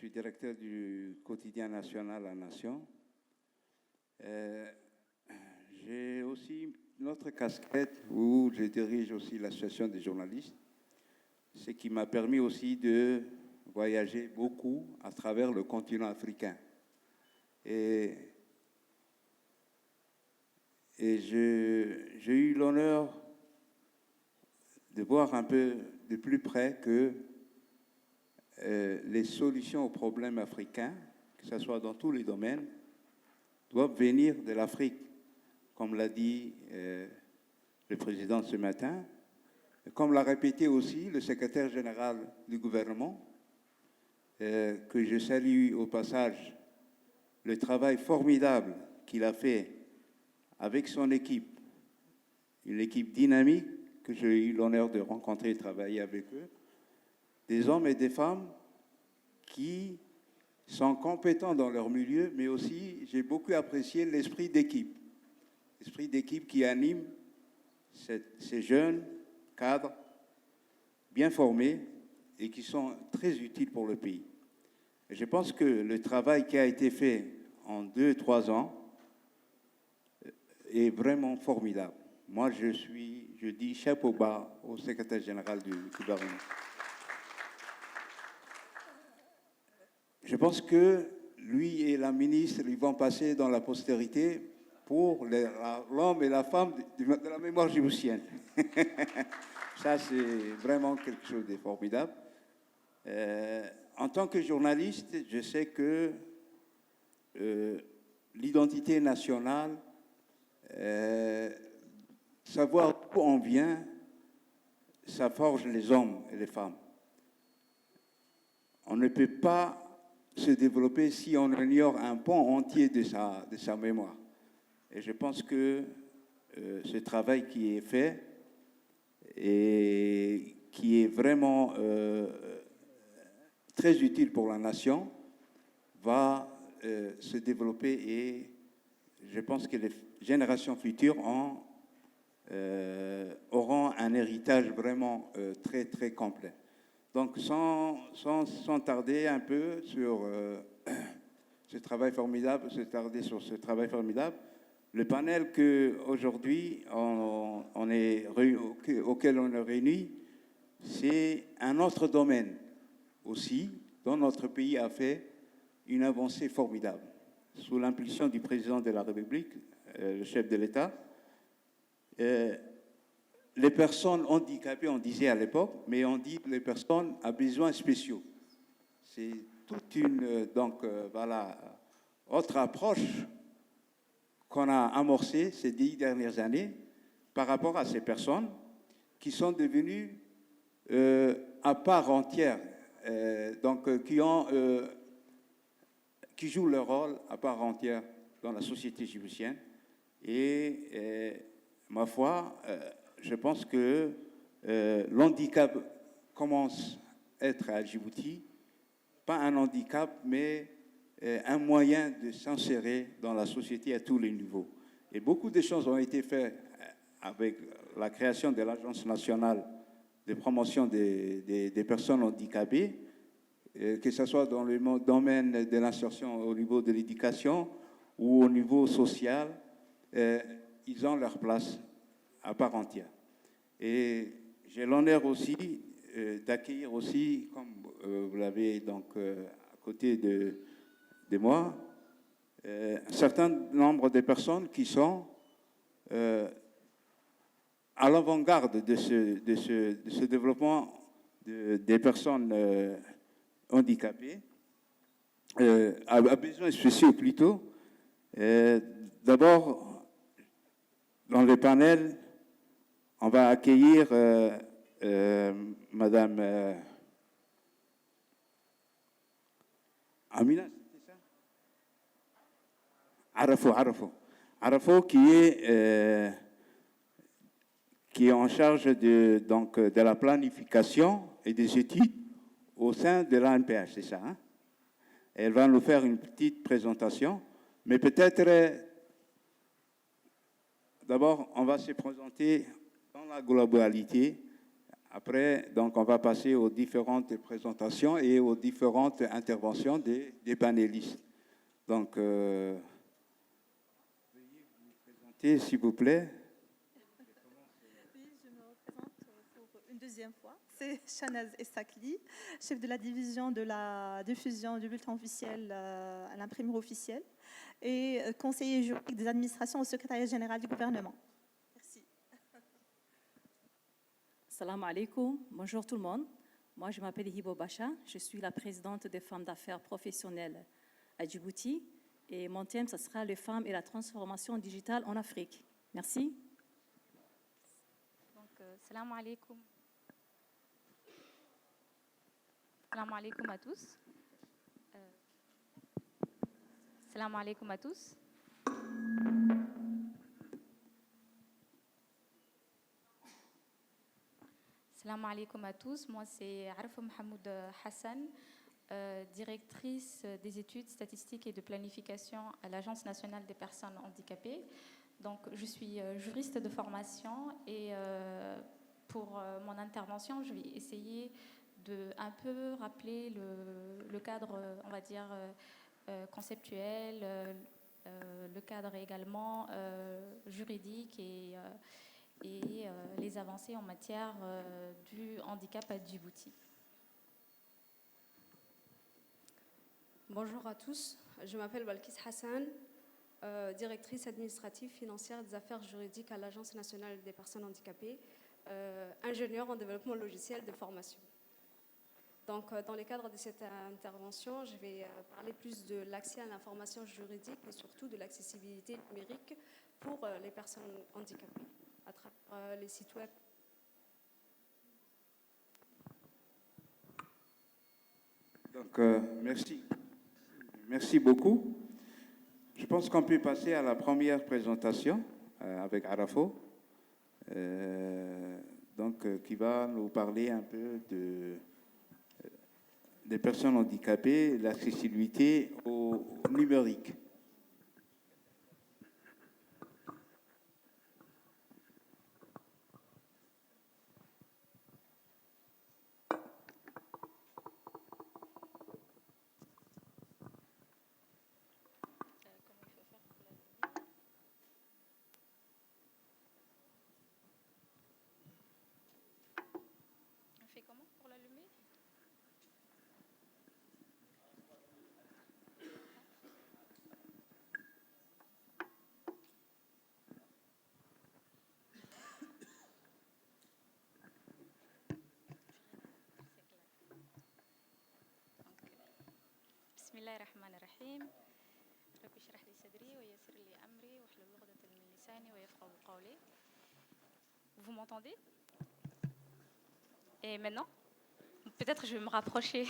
suis directeur du quotidien national La Nation. J'ai aussi une autre casquette où je dirige aussi l'association des journalistes, ce qui m'a permis aussi de voyager beaucoup à travers le continent africain. Et j'ai eu l'honneur de voir un peu de plus près que les solutions aux problèmes africains, que ce soit dans tous les domaines, doivent venir de l'Afrique, comme l'a dit le président ce matin, comme l'a répété aussi le secrétaire général du gouvernement, que je salue au passage le travail formidable qu'il a fait avec son équipe, une équipe dynamique que j'ai eu l'honneur de rencontrer et travailler avec eux, des hommes et des femmes qui sont compétents dans leur milieu, mais aussi j'ai beaucoup apprécié l'esprit d'équipe qui anime ces jeunes cadres bien formés et qui sont très utiles pour le pays. Et je pense que le travail qui a été fait en 2-3 ans est vraiment formidable. Moi, je dis chapeau bas au secrétaire général du gouvernement. Je pense que lui et la ministre, ils vont passer dans la postérité pour l'homme et la femme de la mémoire djiboutienne. Ça, c'est vraiment quelque chose de formidable. En tant que journaliste, je sais que l'identité nationale, savoir d'où on vient, ça forge les hommes et les femmes. On ne peut pas se développer si on ignore un pan entier de sa mémoire. Et je pense que ce travail qui est fait et qui est vraiment très utile pour la nation va se développer et je pense que les générations futures auront un héritage vraiment très, très complet. Donc, sans tarder un peu sur ce travail formidable, le panel qu'aujourd'hui auquel on est réunis, c'est un autre domaine aussi dont notre pays a fait une avancée formidable. Sous l'impulsion du président de la République, le chef de l'État, les personnes handicapées, on disait à l'époque, mais on dit les personnes à besoins spéciaux. C'est toute une autre approche qu'on a amorcée ces 10 dernières années par rapport à ces personnes qui sont devenues à part entière, qui jouent leur rôle à part entière dans la société djiboutienne. Et ma foi, je pense que l'handicap commence à être à Djibouti, pas un handicap, mais un moyen de s'insérer dans la société à tous les niveaux. Et beaucoup de choses ont été faites avec la création de l'Agence nationale de promotion des personnes handicapées, que ce soit dans le domaine de l'insertion au niveau de l'éducation ou au niveau social, ils ont leur place à part entière. Et j'ai l'honneur aussi d'accueillir aussi, comme vous l'avez donc à côté de moi, un certain nombre de personnes qui sont à l'avant-garde de ce développement des personnes handicapées, à besoins spéciaux plutôt. D'abord, dans le panel, on va accueillir Madame Amina, c'est ça? Arafo qui est en charge de la planification et des études au sein de l'ANPH, c'est ça, hein? Elle va nous faire une petite présentation, mais peut-être d'abord on va se présenter dans la globalité après, donc, on va passer aux différentes présentations et aux différentes interventions des panélistes. Donc, veuillez vous présenter, s'il vous plaît. Oui, je me représente pour une deuxième fois. C'est Chanaz Essakli, chef de la division de la diffusion du bulletin officiel à l'imprimerie officielle et conseiller juridique des administrations au secrétariat général du gouvernement. Merci. Salam alaikum, bonjour tout le monde. Moi, je m'appelle Hibo Bacha, je suis la présidente des femmes d'affaires professionnelles à Djibouti et mon thème, ce sera les femmes et la transformation digitale en Afrique. Merci. Donc, salam alaikum. Salam alaikum à tous. Salam alaikum à tous. Salam alaikum à tous. Moi, c'est Arfa Mohamed Hassan, directrice des études statistiques et de planification à l'Agence nationale des personnes handicapées. Donc, je suis juriste de formation et pour mon intervention, je vais essayer de un peu rappeler le cadre, on va dire, conceptuel, le cadre également juridique et les avancées en matière du handicap à Djibouti. Bonjour à tous, je m'appelle Balkis Hassan, directrice administrative financière des affaires juridiques à l'Agence nationale des personnes handicapées, ingénieure en développement logiciel de formation. Donc, dans le cadre de cette intervention, je vais parler plus de l'accès à l'information juridique et surtout de l'accessibilité numérique pour les personnes handicapées à travers les sites web. Donc, merci. Merci beaucoup. Je pense qu'on peut passer à la première présentation avec Arafo, qui va nous parler un peu des personnes handicapées, l'accessibilité au numérique. Bismillahirrahmanirrahim. Rabbi shrah li sadri wa yassir li amri wa hlul 'uqdatan min lisani wa yafqahu qawli. Vous m'entendez? Et maintenant? Peut-être je vais me rapprocher.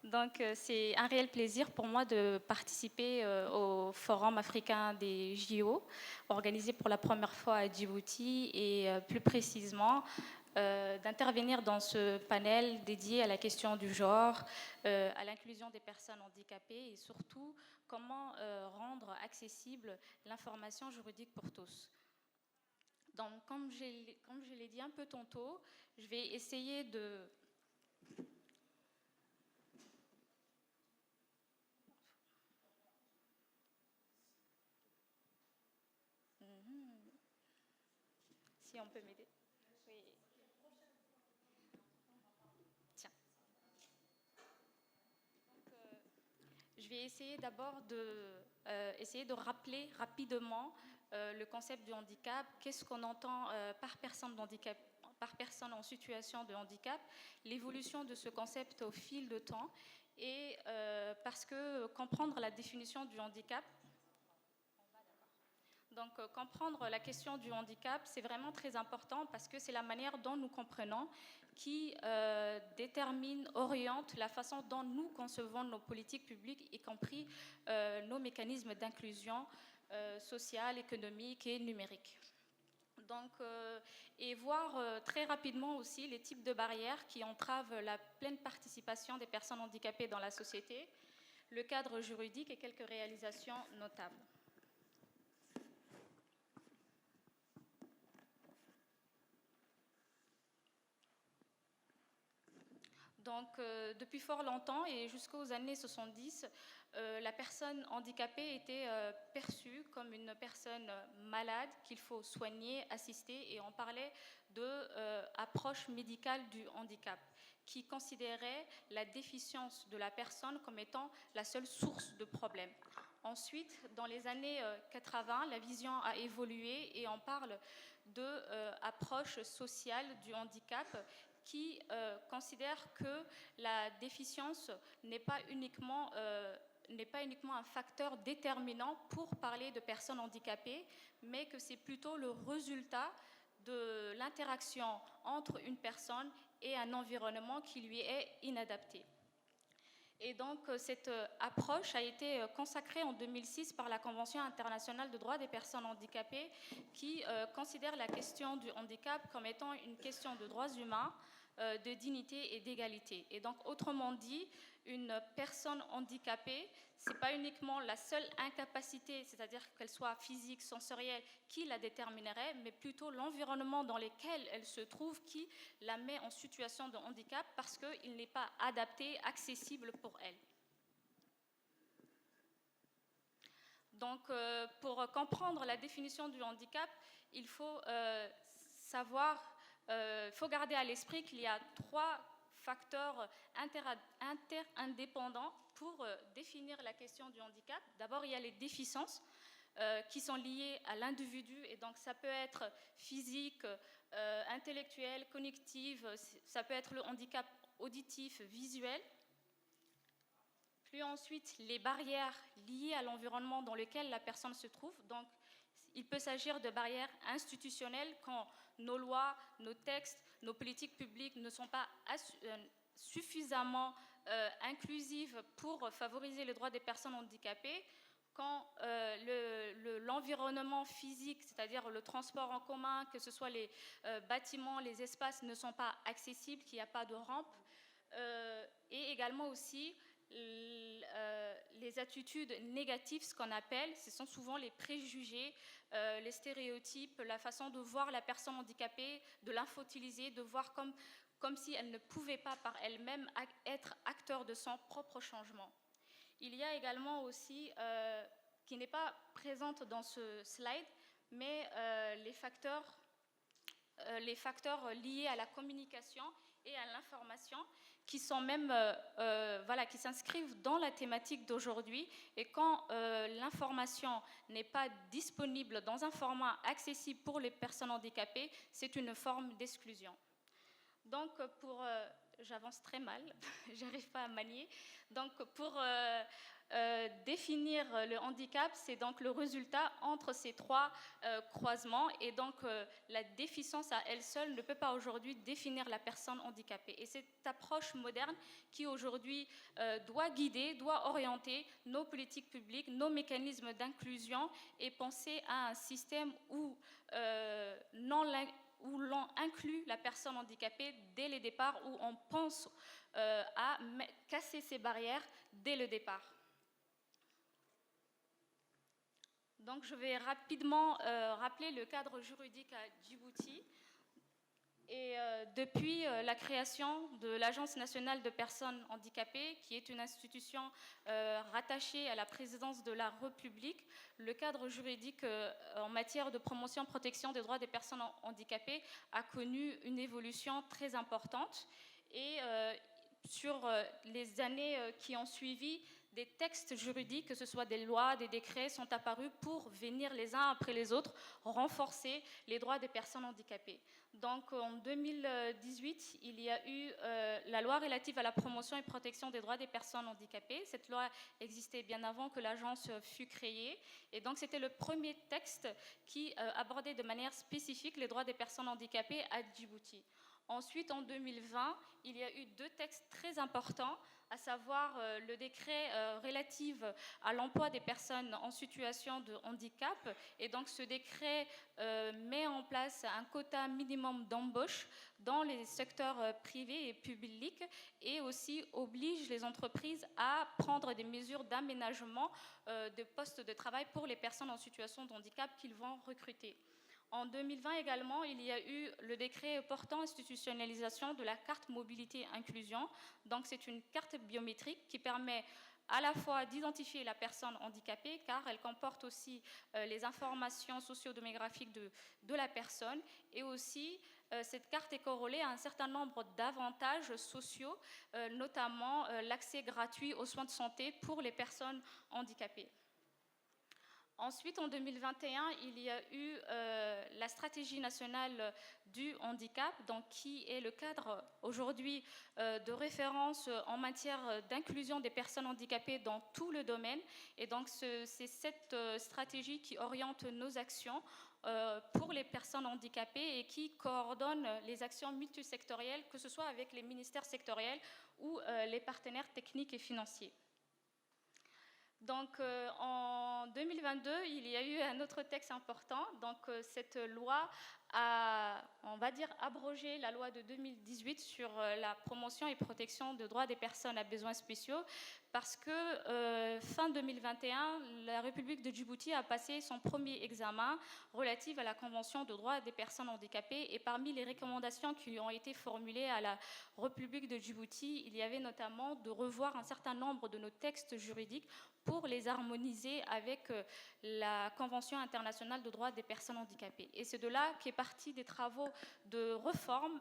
Donc, c'est un réel plaisir pour moi de participer au Forum africain des JO, organisé pour la première fois à Djibouti, et plus précisément d'intervenir dans ce panel dédié à la question du genre, à l'inclusion des personnes handicapées et surtout comment rendre accessible l'information juridique pour tous. Donc, comme je l'ai dit un peu tantôt, je vais essayer de... Si on peut m'aider. Oui. Tiens. Donc, je vais essayer d'abord de rappeler rapidement le concept du handicap. Qu'est-ce qu'on entend par personne en situation de handicap, l'évolution de ce concept au fil de temps, et parce que comprendre la définition du handicap. Donc, comprendre la question du handicap, c'est vraiment très important parce que c'est la manière dont nous comprenons qui détermine, oriente la façon dont nous concevons nos politiques publiques, y compris nos mécanismes d'inclusion sociale, économique et numérique. Donc, et voir très rapidement aussi les types de barrières qui entravent la pleine participation des personnes handicapées dans la société, le cadre juridique et quelques réalisations notables. Donc, depuis fort longtemps et jusqu'aux années 70, la personne handicapée était perçue comme une personne malade qu'il faut soigner, assister, et on parlait d'approche médicale du handicap, qui considérait la déficience de la personne comme étant la seule source de problème. Ensuite, dans les années 80, la vision a évolué et on parle d'approche sociale du handicap qui considère que la déficience n'est pas uniquement un facteur déterminant pour parler de personnes handicapées, mais que c'est plutôt le résultat de l'interaction entre une personne et un environnement qui lui est inadapté. Et donc, cette approche a été consacrée en 2006 par la Convention internationale de droits des personnes handicapées qui considère la question du handicap comme étant une question de droits humains, de dignité et d'égalité. Et donc, autrement dit, une personne handicapée, ce n'est pas uniquement la seule incapacité, c'est-à-dire qu'elle soit physique, sensorielle, qui la déterminerait, mais plutôt l'environnement dans lequel elle se trouve qui la met en situation de handicap parce qu'il n'est pas adapté, accessible pour elle. Donc, pour comprendre la définition du handicap, il faut faut garder à l'esprit qu'il y a 3 facteurs interindépendants pour définir la question du handicap. D'abord, il y a les déficiences qui sont liées à l'individu, et donc ça peut être physique, intellectuel, cognitif, ça peut être le handicap auditif, visuel. Puis ensuite, les barrières liées à l'environnement dans lequel la personne se trouve. Donc, il peut s'agir de barrières institutionnelles quand nos lois, nos textes, nos politiques publiques ne sont pas suffisamment inclusives pour favoriser les droits des personnes handicapées, quand l'environnement physique, c'est-à-dire le transport en commun, que ce soit les bâtiments, les espaces ne sont pas accessibles, qu'il n'y a pas de rampe, et également aussi les attitudes négatives, ce qu'on appelle, ce sont souvent les préjugés, les stéréotypes, la façon de voir la personne handicapée, de l'infantiliser, de voir comme si elle ne pouvait pas par elle-même être acteur de son propre changement. Il y a également aussi, qui n'est pas présente dans ce slide, mais les facteurs liés à la communication et à l'information qui sont même, qui s'inscrivent dans la thématique d'aujourd'hui. Et quand l'information n'est pas disponible dans un format accessible pour les personnes handicapées, c'est une forme d'exclusion. Donc, j'avance très mal, j'arrive pas à manier. Donc, pour définir le handicap, c'est donc le résultat entre ces 3 croisements. Et donc, la déficience à elle seule ne peut pas aujourd'hui définir la personne handicapée. Et cette approche moderne qui aujourd'hui doit guider, doit orienter nos politiques publiques, nos mécanismes d'inclusion, et penser à un système où l'on inclut la personne handicapée dès le départ, où on pense à casser ces barrières dès le départ. Donc, je vais rapidement rappeler le cadre juridique à Djibouti. Et depuis la création de l'Agence nationale de personnes handicapées, qui est une institution rattachée à la présidence de la République, le cadre juridique en matière de promotion et protection des droits des personnes handicapées a connu une évolution très importante. Et sur les années qui ont suivi, des textes juridiques, que ce soit des lois, des décrets, sont apparus pour venir les uns après les autres renforcer les droits des personnes handicapées. Donc en 2018, il y a eu la loi relative à la promotion et protection des droits des personnes handicapées. Cette loi existait bien avant que l'agence fût créée. Et donc c'était le premier texte qui abordait de manière spécifique les droits des personnes handicapées à Djibouti. Ensuite, en 2020, il y a eu 2 textes très importants, à savoir le décret relatif à l'emploi des personnes en situation de handicap. Et donc, ce décret met en place un quota minimum d'embauche dans les secteurs privés et publics, et aussi oblige les entreprises à prendre des mesures d'aménagement de postes de travail pour les personnes en situation de handicap qu'ils vont recruter. En 2020 également, il y a eu le décret portant institutionnalisation de la carte mobilité inclusion. Donc c'est une carte biométrique qui permet à la fois d'identifier la personne handicapée, car elle comporte aussi les informations socio-démographiques de la personne, et aussi cette carte est corrélée à un certain nombre d'avantages sociaux, notamment l'accès gratuit aux soins de santé pour les personnes handicapées. Ensuite, en 2021, il y a eu la stratégie nationale du handicap, donc, qui est le cadre aujourd'hui de référence en matière d'inclusion des personnes handicapées dans tout le domaine. Et donc, c'est cette stratégie qui oriente nos actions pour les personnes handicapées et qui coordonne les actions multisectorielles, que ce soit avec les ministères sectoriels ou les partenaires techniques et financiers. Donc, en 2022, il y a eu un autre texte important. Donc, cette loi a, on va dire, abrogé la loi de 2018 sur la promotion et protection des droits des personnes à besoins spéciaux, parce que fin 2021, la République de Djibouti a passé son premier examen relatif à la Convention de droits des personnes handicapées. Et parmi les recommandations qui lui ont été formulées à la République de Djibouti, il y avait notamment de revoir un certain nombre de nos textes juridiques pour les harmoniser avec la Convention internationale de droits des personnes handicapées. Et c'est de là qu'est parti des travaux de réforme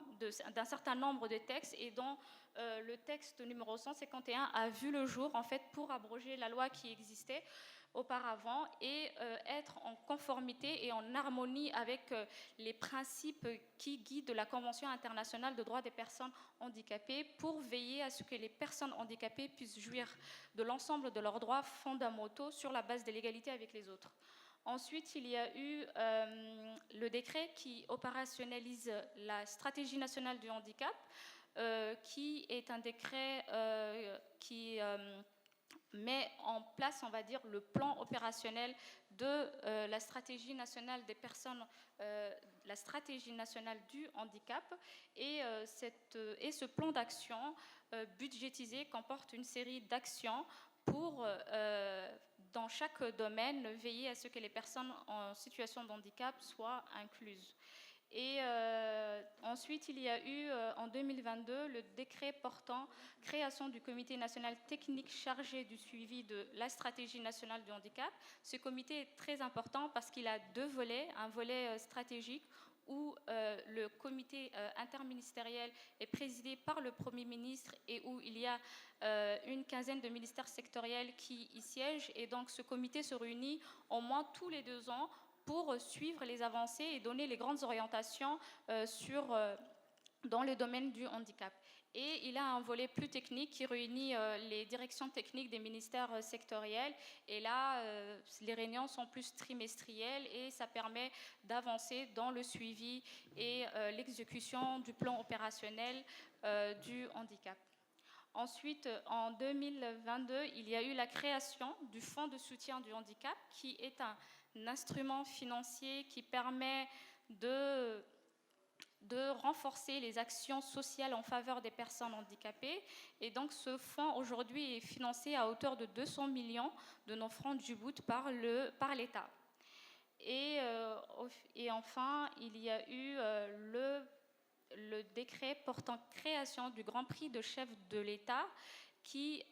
d'un certain nombre de textes, et dont le texte numéro 151 a vu le jour en fait pour abroger la loi qui existait auparavant et être en conformité et en harmonie avec les principes qui guident la Convention internationale de droits des personnes handicapées, pour veiller à ce que les personnes handicapées puissent jouir de l'ensemble de leurs droits fondamentaux sur la base de l'égalité avec les autres. Ensuite, il y a eu le décret qui opérationnalise la stratégie nationale du handicap, qui est un décret qui met en place, on va dire, le plan opérationnel de la stratégie nationale des personnes, la stratégie nationale du handicap. Et ce plan d'action budgétisé comporte une série d'actions pour, dans chaque domaine, veiller à ce que les personnes en situation de handicap soient incluses. Et ensuite, il y a eu en 2022 le décret portant création du comité national technique chargé du suivi de la stratégie nationale du handicap. Ce comité est très important parce qu'il a deux volets, un volet stratégique où le comité interministériel est présidé par le Premier ministre et où il y a une quinzaine de ministères sectoriels qui y siègent. Et donc ce comité se réunit au moins tous les 2 ans pour suivre les avancées et donner les grandes orientations dans le domaine du handicap. Et il a un volet plus technique qui réunit les directions techniques des ministères sectoriels. Et là, les réunions sont plus trimestrielles et ça permet d'avancer dans le suivi et l'exécution du plan opérationnel du handicap. Ensuite, en 2022, il y a eu la création du Fonds de soutien du handicap, qui est un instrument financier qui permet de renforcer les actions sociales en faveur des personnes handicapées. Et donc ce fonds aujourd'hui est financé à hauteur de 200 millions de nos francs Djibouti par l'État. Et enfin, il y a eu le décret portant création du Grand Prix de chef de l'État qui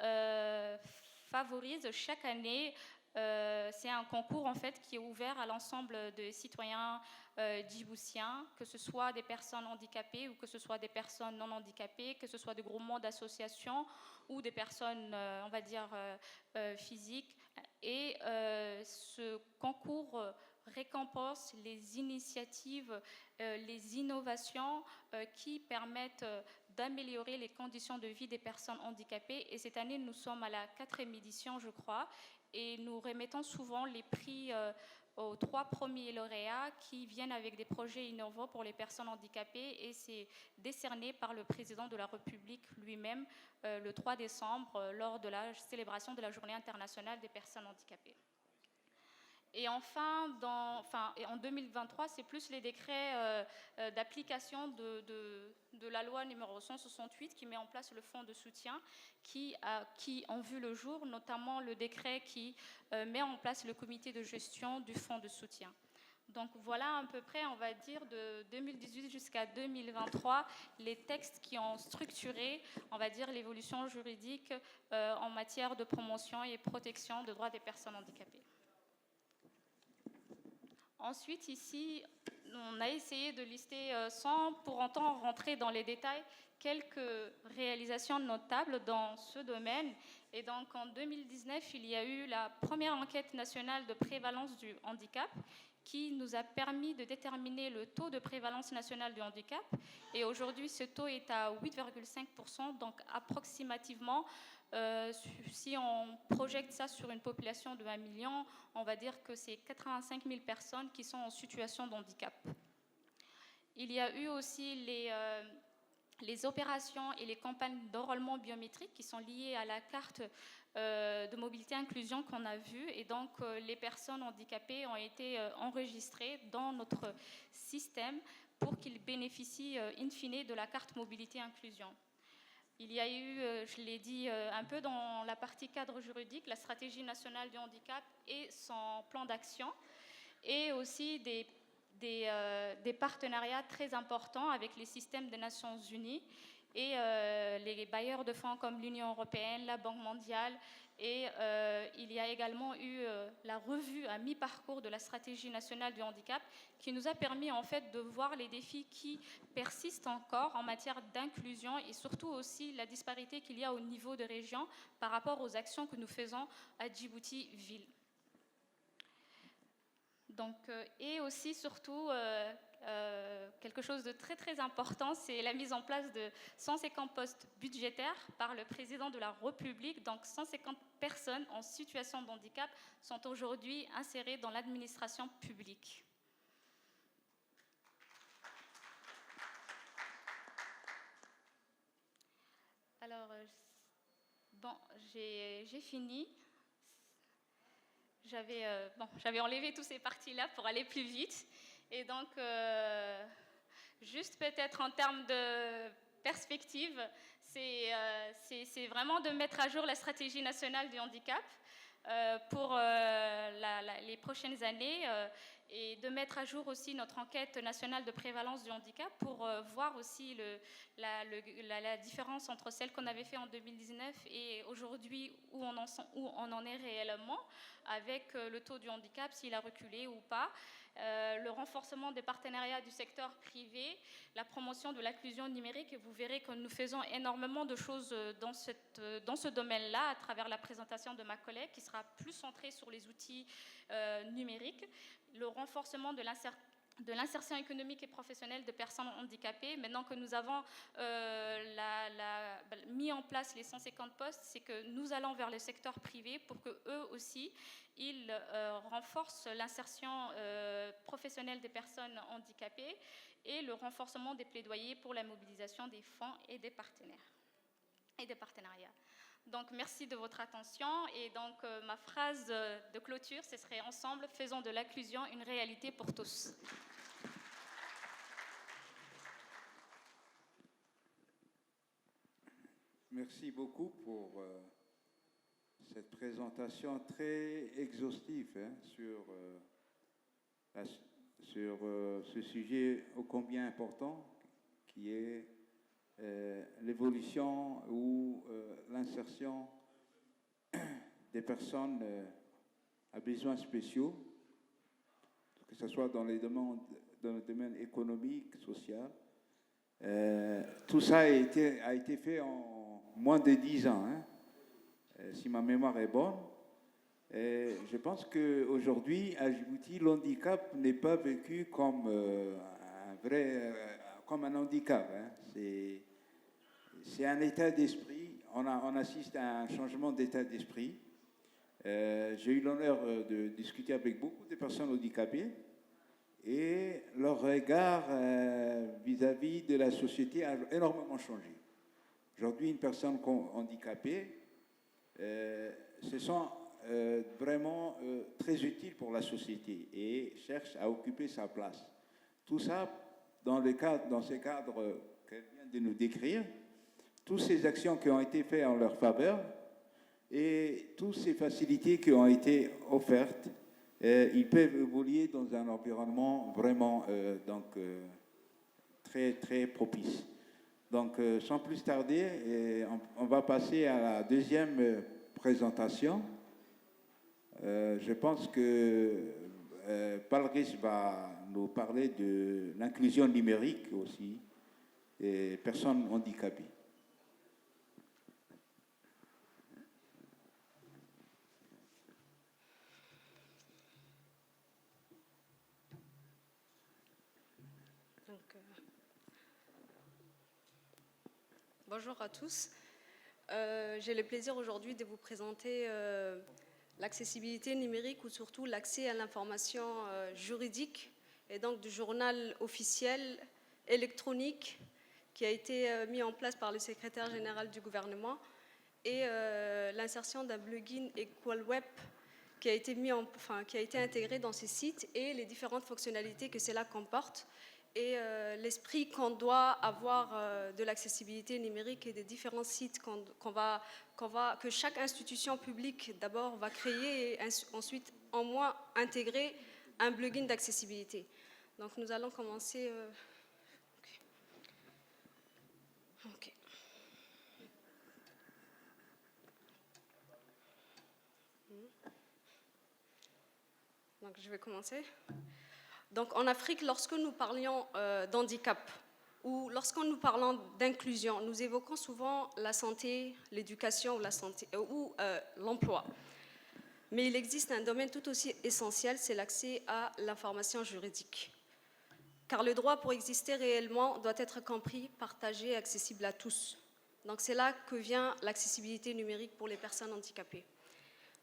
favorise chaque année. C'est un concours en fait qui est ouvert à l'ensemble des citoyens djiboutiens, que ce soit des personnes handicapées ou que ce soit des personnes non handicapées, que ce soit des groupements d'associations ou des personnes, on va dire, physiques. Et ce concours récompense les initiatives, les innovations qui permettent d'améliorer les conditions de vie des personnes handicapées. Et cette année, nous sommes à la 4e édition, je crois, et nous remettons souvent les prix aux 3 premiers lauréats qui viennent avec des projets innovants pour les personnes handicapées, et c'est décerné par le président de la République lui-même le 3 décembre lors de la célébration de la Journée internationale des personnes handicapées. Et enfin, en 2023, c'est plus les décrets d'application de la loi numéro 168 qui met en place le fonds de soutien qui ont vu le jour, notamment le décret qui met en place le comité de gestion du fonds de soutien. Donc voilà à peu près, on va dire, de 2018 jusqu'à 2023, les textes qui ont structuré, on va dire, l'évolution juridique en matière de promotion et protection des droits des personnes handicapées. Ensuite, ici, on a essayé de lister, sans pour autant rentrer dans les détails, quelques réalisations notables dans ce domaine. Et donc, en 2019, il y a eu la première enquête nationale de prévalence du handicap qui nous a permis de déterminer le taux de prévalence nationale du handicap. Et aujourd'hui, ce taux est à 8,5%, donc approximativement, si on projette ça sur une population de 1 million, on va dire que c'est 85 000 personnes qui sont en situation de handicap. Il y a eu aussi les opérations et les campagnes d'enrôlement biométrique qui sont liées à la carte de mobilité inclusion qu'on a vue. Et donc, les personnes handicapées ont été enregistrées dans notre système pour qu'ils bénéficient in fine de la carte mobilité inclusion. Il y a eu, je l'ai dit un peu dans la partie cadre juridique, la stratégie nationale du handicap et son plan d'action, et aussi des partenariats très importants avec les systèmes des Nations Unies et les bailleurs de fonds comme l'Union européenne, la Banque mondiale. Et il y a également eu la revue à mi-parcours de la stratégie nationale du handicap qui nous a permis en fait de voir les défis qui persistent encore en matière d'inclusion et surtout aussi la disparité qu'il y a au niveau de région par rapport aux actions que nous faisons à Djibouti-Ville. Donc, et aussi, surtout, quelque chose de très, très important, c'est la mise en place de 150 postes budgétaires par le président de la République. Donc, 150 personnes en situation de handicap sont aujourd'hui insérées dans l'administration publique. Alors, bon, j'ai fini. J'avais enlevé toutes ces parties-là pour aller plus vite. Et donc, juste peut-être en termes de perspective, c'est vraiment de mettre à jour la stratégie nationale du handicap pour les prochaines années et de mettre à jour aussi notre enquête nationale de prévalence du handicap pour voir aussi la différence entre celle qu'on avait fait en 2019 et aujourd'hui où on en est réellement avec le taux du handicap, s'il a reculé ou pas, le renforcement des partenariats du secteur privé, la promotion de l'inclusion numérique. Et vous verrez que nous faisons énormément de choses dans ce domaine-là à travers la présentation de ma collègue qui sera plus centrée sur les outils numériques, le renforcement de l'insertion économique et professionnelle de personnes handicapées. Maintenant que nous avons mis en place les 150 postes, c'est que nous allons vers le secteur privé pour qu'eux aussi, ils renforcent l'insertion professionnelle des personnes handicapées et le renforcement des plaidoyers pour la mobilisation des fonds et des partenaires et des partenariats. Donc, merci de votre attention. Et donc, ma phrase de clôture, ce serait « Ensemble, faisons de l'inclusion une réalité pour tous ». Merci beaucoup pour cette présentation très exhaustive sur ce sujet ô combien important qui est l'évolution ou l'insertion des personnes à besoins spéciaux, que ce soit dans le domaine économique, social. Tout ça a été fait en moins de 10 ans, hein, si ma mémoire est bonne. Et je pense qu'aujourd'hui, à Djibouti, l'handicap n'est pas vécu comme comme un handicap. Hein. C'est un état d'esprit. On assiste à un changement d'état d'esprit. J'ai eu l'honneur de discuter avec beaucoup de personnes handicapées et leur regard vis-à-vis de la société a énormément changé. Aujourd'hui, une personne handicapée se sent vraiment très utile pour la société et cherche à occuper sa place. Tout ça dans ces cadres qu'elle vient de nous décrire, toutes ces actions qui ont été faites en leur faveur et toutes ces facilités qui ont été offertes ils peuvent évoluer dans un environnement vraiment très, très propice. Donc, sans plus tarder, on va passer à la deuxième présentation. Je pense que Palris va nous parler de l'inclusion numérique aussi des personnes handicapées. Bonjour à tous. J'ai le plaisir aujourd'hui de vous présenter l'accessibilité numérique ou surtout l'accès à l'information juridique et donc du journal officiel électronique qui a été mis en place par le secrétaire général du gouvernement et l'insertion d'un plugin EqualWeb qui a été intégré dans ces sites et les différentes fonctionnalités que cela comporte et l'esprit qu'on doit avoir de l'accessibilité numérique et des différents sites que chaque institution publique d'abord va créer et ensuite en moins intégrer un plugin d'accessibilité. Donc nous allons commencer. Ok. Donc je vais commencer. Donc en Afrique, lorsque nous parlions d'handicap ou lorsque nous parlons d'inclusion, nous évoquons souvent la santé, l'éducation ou l'emploi. Mais il existe un domaine tout aussi essentiel, c'est l'accès à l'information juridique. Car le droit pour exister réellement doit être compris, partagé et accessible à tous. Donc c'est là que vient l'accessibilité numérique pour les personnes handicapées.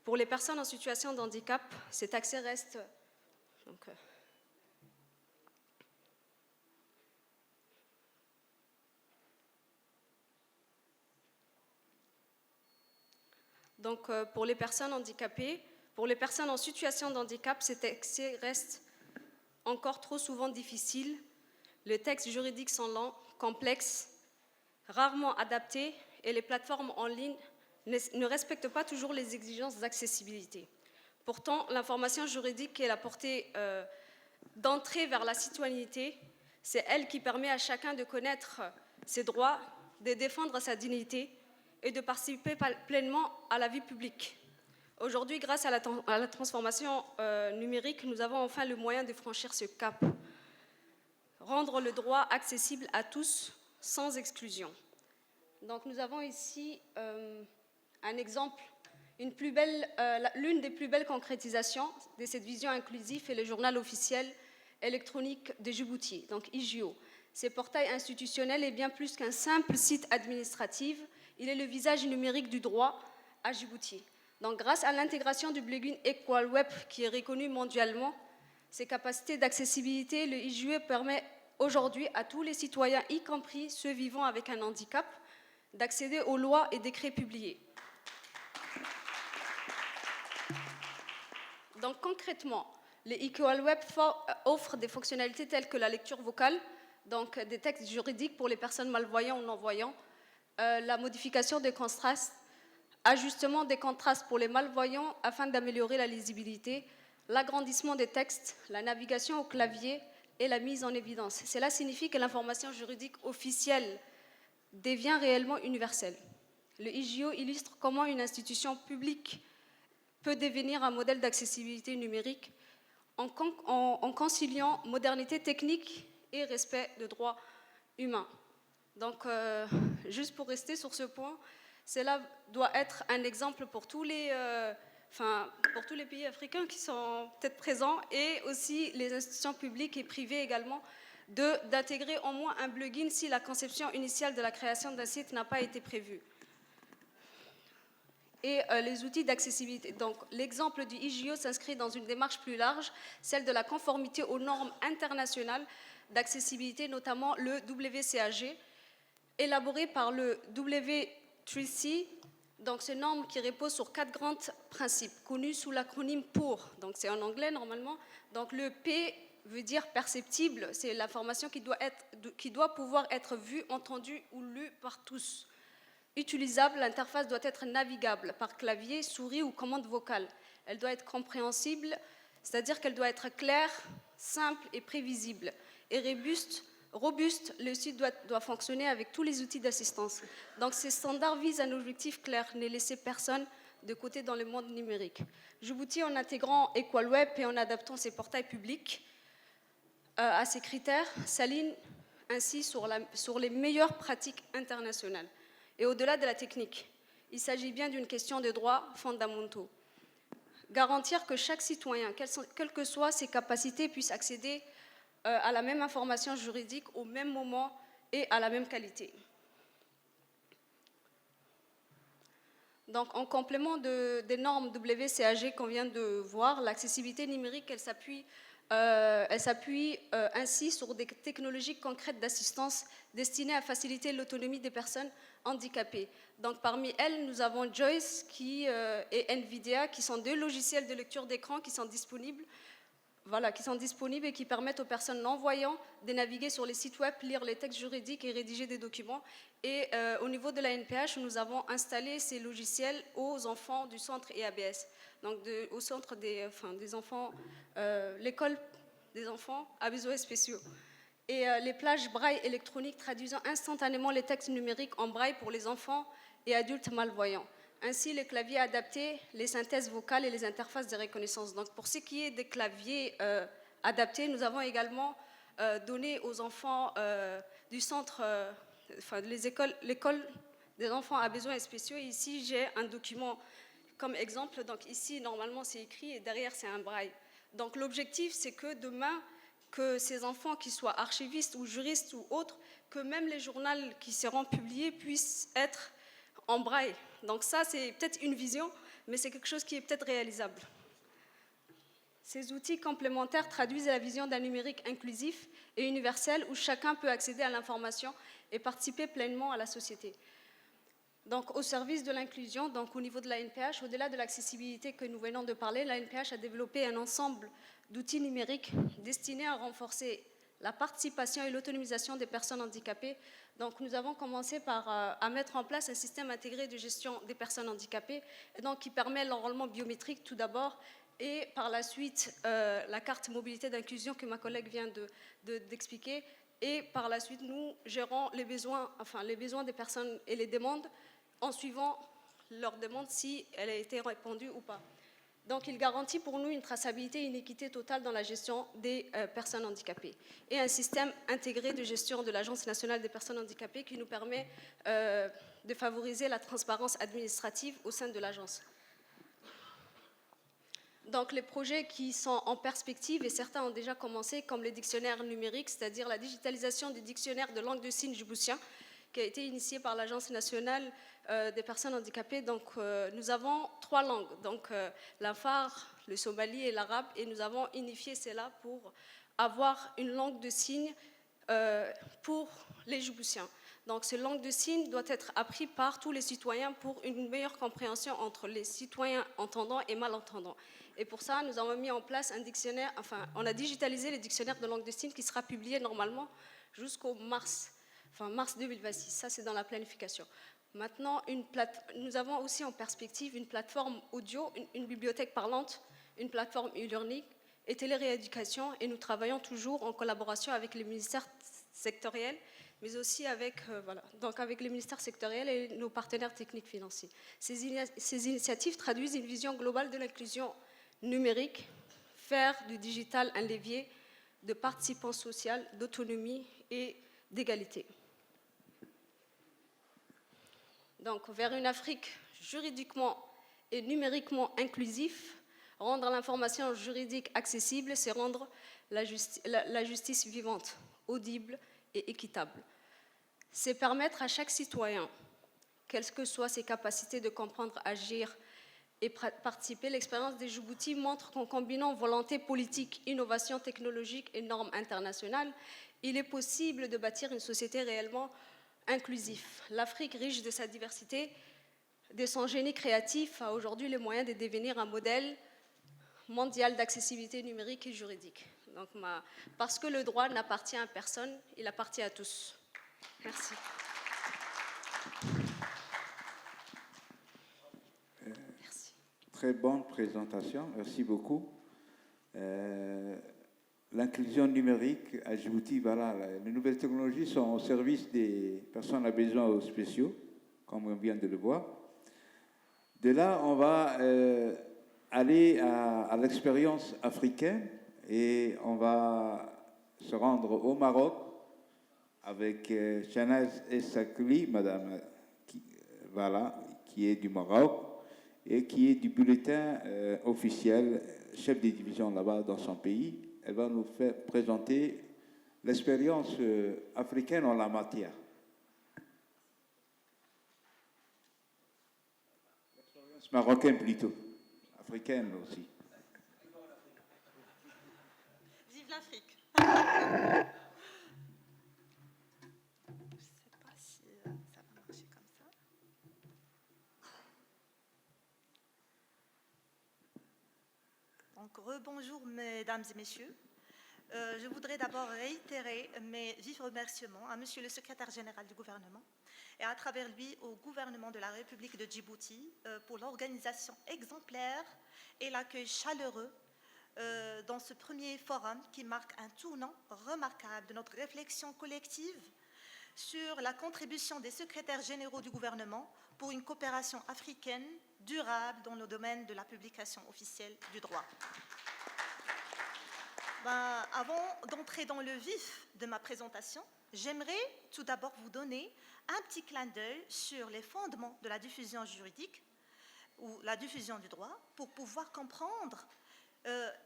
Pour les personnes en situation de handicap, cet accès reste... Donc, pour les personnes handicapées, pour les personnes en situation de handicap, cet accès reste encore trop souvent difficile. Les textes juridiques sont lents, complexes, rarement adaptés et les plateformes en ligne ne respectent pas toujours les exigences d'accessibilité. Pourtant, l'information juridique est la portée d'entrée vers la citoyenneté. C'est elle qui permet à chacun de connaître ses droits, de défendre sa dignité et de participer pleinement à la vie publique. Aujourd'hui, grâce à la transformation numérique, nous avons enfin le moyen de franchir ce cap. Rendre le droit accessible à tous, sans exclusion. Donc nous avons ici un exemple, l'une des plus belles concrétisations de cette vision inclusive est le journal officiel électronique de Djibouti, donc IJO. Ce portail institutionnel est bien plus qu'un simple site administratif, il est le visage numérique du droit à Djibouti. Donc, grâce à l'intégration du plugin EqualWeb qui est reconnu mondialement, ses capacités d'accessibilité, le IJO permet aujourd'hui à tous les citoyens, y compris ceux vivant avec un handicap, d'accéder aux lois et décrets publiés. Donc concrètement, le EqualWeb offre des fonctionnalités telles que la lecture vocale, donc des textes juridiques pour les personnes malvoyantes ou non-voyantes, la modification des contrastes, ajustement des contrastes pour les malvoyants afin d'améliorer la lisibilité, l'agrandissement des textes, la navigation au clavier et la mise en évidence. Cela signifie que l'information juridique officielle devient réellement universelle. Le IJO illustre comment une institution publique peut devenir un modèle d'accessibilité numérique en conciliant modernité technique et respect de droits humains. Donc, juste pour rester sur ce point, cela doit être un exemple pour tous les pays africains qui sont peut-être présents et aussi les institutions publiques et privées également, d'intégrer au moins un plugin si la conception initiale de la création d'un site n'a pas été prévue. Et les outils d'accessibilité. Donc, l'exemple du IJO s'inscrit dans une démarche plus large, celle de la conformité aux normes internationales d'accessibilité, notamment le WCAG, élaboré par le W3C. Donc, ces normes qui reposent sur 4 grands principes, connus sous l'acronyme POUR. Donc, c'est en anglais normalement. Donc, le P veut dire perceptible, c'est l'information qui doit pouvoir être vue, entendue ou lue par tous. Utilisable, l'interface doit être navigable par clavier, souris ou commande vocale. Elle doit être compréhensible, C'est-à-dire qu'elle doit être claire, simple et prévisible. Et robuste, le site doit fonctionner avec tous les outils d'assistance. Donc ces standards visent un objectif clair, ne laisser personne de côté dans le monde numérique. Djibouti, en intégrant EqualWeb et en adaptant ses portails publics à ces critères, s'aligne ainsi sur les meilleures pratiques internationales. Et au-delà de la technique, il s'agit bien d'une question de droits fondamentaux. Garantir que chaque citoyen, quelles que soient ses capacités, puisse accéder à la même information juridique au même moment et à la même qualité. Donc, en complément des normes WCAG qu'on vient de voir, l'accessibilité numérique, elle s'appuie ainsi sur des technologies concrètes d'assistance destinées à faciliter l'autonomie des personnes handicapées. Donc, parmi elles, nous avons Joyce et NVIDIA, qui sont deux logiciels de lecture d'écran qui sont disponibles et qui permettent aux personnes non-voyantes de naviguer sur les sites web, lire les textes juridiques et rédiger des documents. Et au niveau de la NPH, nous avons installé ces logiciels aux enfants du centre EABS, donc au centre des enfants, l'école des enfants à besoins spéciaux. Et les plages braille électroniques traduisant instantanément les textes numériques en braille pour les enfants et adultes malvoyants. Ainsi, les claviers adaptés, les synthèses vocales et les interfaces de reconnaissance. Donc, pour ce qui est des claviers adaptés, nous avons également donné aux enfants du centre, l'école des enfants à besoins spéciaux. Et ici, j'ai un document comme exemple. Donc, ici, normalement, c'est écrit et derrière, c'est un braille. Donc, l'objectif, c'est que demain, que ces enfants, qui soient archivistes ou juristes ou autres, que même les journaux qui seront publiés puissent être en braille. Donc ça, c'est peut-être une vision, mais c'est quelque chose qui est peut-être réalisable. Ces outils complémentaires traduisent la vision d'un numérique inclusif et universel où chacun peut accéder à l'information et participer pleinement à la société. Donc, au service de l'inclusion, donc au niveau de la NPH, au-delà de l'accessibilité que nous venons de parler, la NPH a développé un ensemble d'outils numériques destinés à renforcer la participation et l'autonomisation des personnes handicapées. Donc, nous avons commencé à mettre en place un système intégré de gestion des personnes handicapées, et donc, qui permet l'enrôlement biométrique tout d'abord, et par la suite, la carte mobilité d'inclusion que ma collègue vient d'expliquer. Et par la suite, nous gérons les besoins des personnes et les demandes en suivant leur demande si elle a été répondue ou pas. Donc, il garantit pour nous une traçabilité et une équité totale dans la gestion des personnes handicapées. Et un système intégré de gestion de l'Agence nationale des personnes handicapées qui nous permet de favoriser la transparence administrative au sein de l'agence. Donc, les projets qui sont en perspective, et certains ont déjà commencé, comme les dictionnaires numériques, c'est-à-dire la digitalisation des dictionnaires de langue de signes djiboutiens, qui a été initiée par l'Agence nationale des personnes handicapées. Donc, nous avons 3 langues, donc l'afar, le somali et l'arabe, et nous avons unifié cela pour avoir une langue de signes pour les Djiboutiens. Donc, cette langue de signes doit être apprise par tous les citoyens pour une meilleure compréhension entre les citoyens entendants et malentendants. Et pour ça, nous avons mis en place un dictionnaire, on a digitalisé le dictionnaire de langue de signes qui sera publié normalement jusqu'au mars 2026. Ça, c'est dans la planification. Maintenant, nous avons aussi en perspective une plateforme audio, une bibliothèque parlante, une plateforme e-learning et télérééducation, et nous travaillons toujours en collaboration avec les ministères sectoriels, mais aussi avec les ministères sectoriels et nos partenaires techniques financiers. Ces initiatives traduisent une vision globale de l'inclusion numérique, faire du digital un levier de participation sociale, d'autonomie et d'égalité. Donc, vers une Afrique juridiquement et numériquement inclusive, rendre l'information juridique accessible, c'est rendre la justice vivante, audible et équitable. C'est permettre à chaque citoyen, quelles que soient ses capacités de comprendre, agir et participer. L'expérience des Djibouti montre qu'en combinant volonté politique, innovation technologique et normes internationales, il est possible de bâtir une société réellement inclusive. L'Afrique, riche de sa diversité, de son génie créatif, a aujourd'hui les moyens de devenir un modèle mondial d'accessibilité numérique et juridique. Donc, parce que le droit n'appartient à personne, il appartient à tous. Merci. Très bonne présentation, merci beaucoup. L'inclusion numérique à Djibouti, voilà, les nouvelles technologies sont au service des personnes à besoins spéciaux, comme on vient de le voir. De là, on va aller à l'expérience africaine et on va se rendre au Maroc avec Chanaz Essakli, madame, qui est du Maroc et qui est du bulletin officiel, chef de division là-bas dans son pays. Elle va nous faire présenter l'expérience africaine en la matière. L'expérience marocaine plutôt, africaine aussi. Vive l'Afrique. Je ne sais pas si ça va marcher comme ça. Donc, rebonjour mesdames et messieurs. Je voudrais d'abord réitérer mes vifs remerciements à Monsieur le secrétaire général du gouvernement et à travers lui au gouvernement de la République de Djibouti pour l'organisation exemplaire et l'accueil chaleureux dans ce premier forum qui marque un tournant remarquable de notre réflexion collective sur la contribution des secrétaires généraux du gouvernement pour une coopération africaine durable dans le domaine de la publication officielle du droit. Avant d'entrer dans le vif de ma présentation, j'aimerais tout d'abord vous donner un petit clin d'œil sur les fondements de la diffusion juridique ou la diffusion du droit pour pouvoir comprendre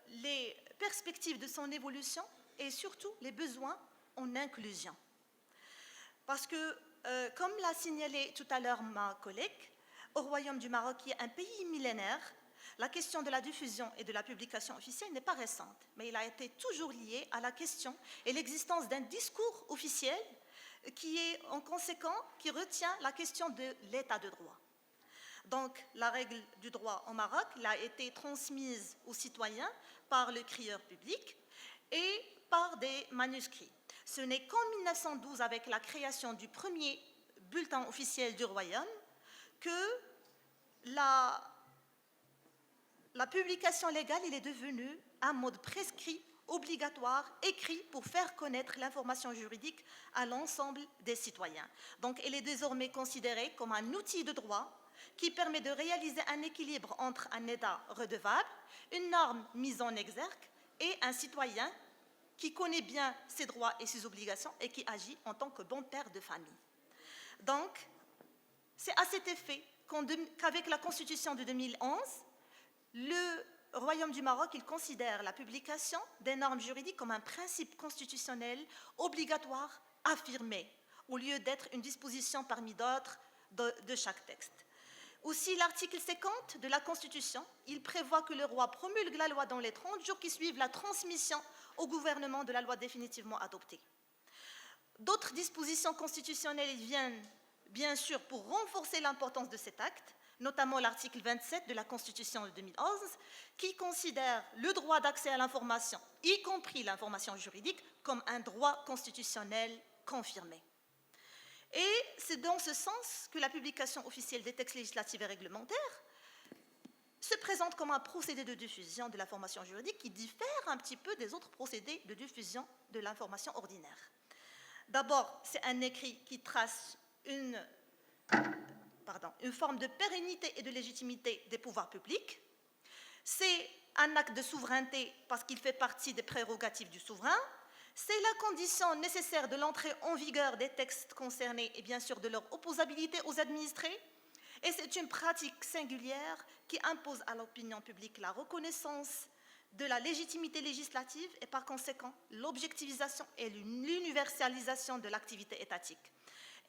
les perspectives de son évolution et surtout les besoins en inclusion. Parce que, comme l'a signalé tout à l'heure ma collègue, au Royaume du Maroc, qui est un pays millénaire, la question de la diffusion et de la publication officielle n'est pas récente, mais il a été toujours lié à la question et l'existence d'un discours officiel qui est en conséquent, qui retient la question de l'état de droit. Donc, la règle du droit au Maroc a été transmise aux citoyens par le crieur public et par des manuscrits. Ce n'est qu'en 1912, avec la création du premier bulletin officiel du Royaume, que la publication légale est devenue un mode prescrit, obligatoire, écrit pour faire connaître l'information juridique à l'ensemble des citoyens. Donc, elle est désormais considérée comme un outil de droit qui permet de réaliser un équilibre entre un État redevable, une norme mise en exergue et un citoyen qui connaît bien ses droits et ses obligations et qui agit en tant que bon père de famille. Donc, c'est à cet effet qu'avec la Constitution de 2011, le Royaume du Maroc, il considère la publication des normes juridiques comme un principe constitutionnel obligatoire affirmé, au lieu d'être une disposition parmi d'autres de chaque texte. Aussi, l'article 50 de la Constitution, il prévoit que le roi promulgue la loi dans les 30 jours qui suivent la transmission au gouvernement de la loi définitivement adoptée. D'autres dispositions constitutionnelles viennent, bien sûr, pour renforcer l'importance de cet acte, notamment l'article 27 de la Constitution de 2011, qui considère le droit d'accès à l'information, y compris l'information juridique, comme un droit constitutionnel confirmé. Et c'est dans ce sens que la publication officielle des textes législatifs et réglementaires se présente comme un procédé de diffusion de l'information juridique qui diffère un petit peu des autres procédés de diffusion de l'information ordinaire. D'abord, c'est un écrit qui trace une forme de pérennité et de légitimité des pouvoirs publics. C'est un acte de souveraineté parce qu'il fait partie des prérogatives du souverain. C'est la condition nécessaire de l'entrée en vigueur des textes concernés et bien sûr de leur opposabilité aux administrés. Et c'est une pratique singulière qui impose à l'opinion publique la reconnaissance de la légitimité législative et par conséquent l'objectivisation et l'universalisation de l'activité étatique.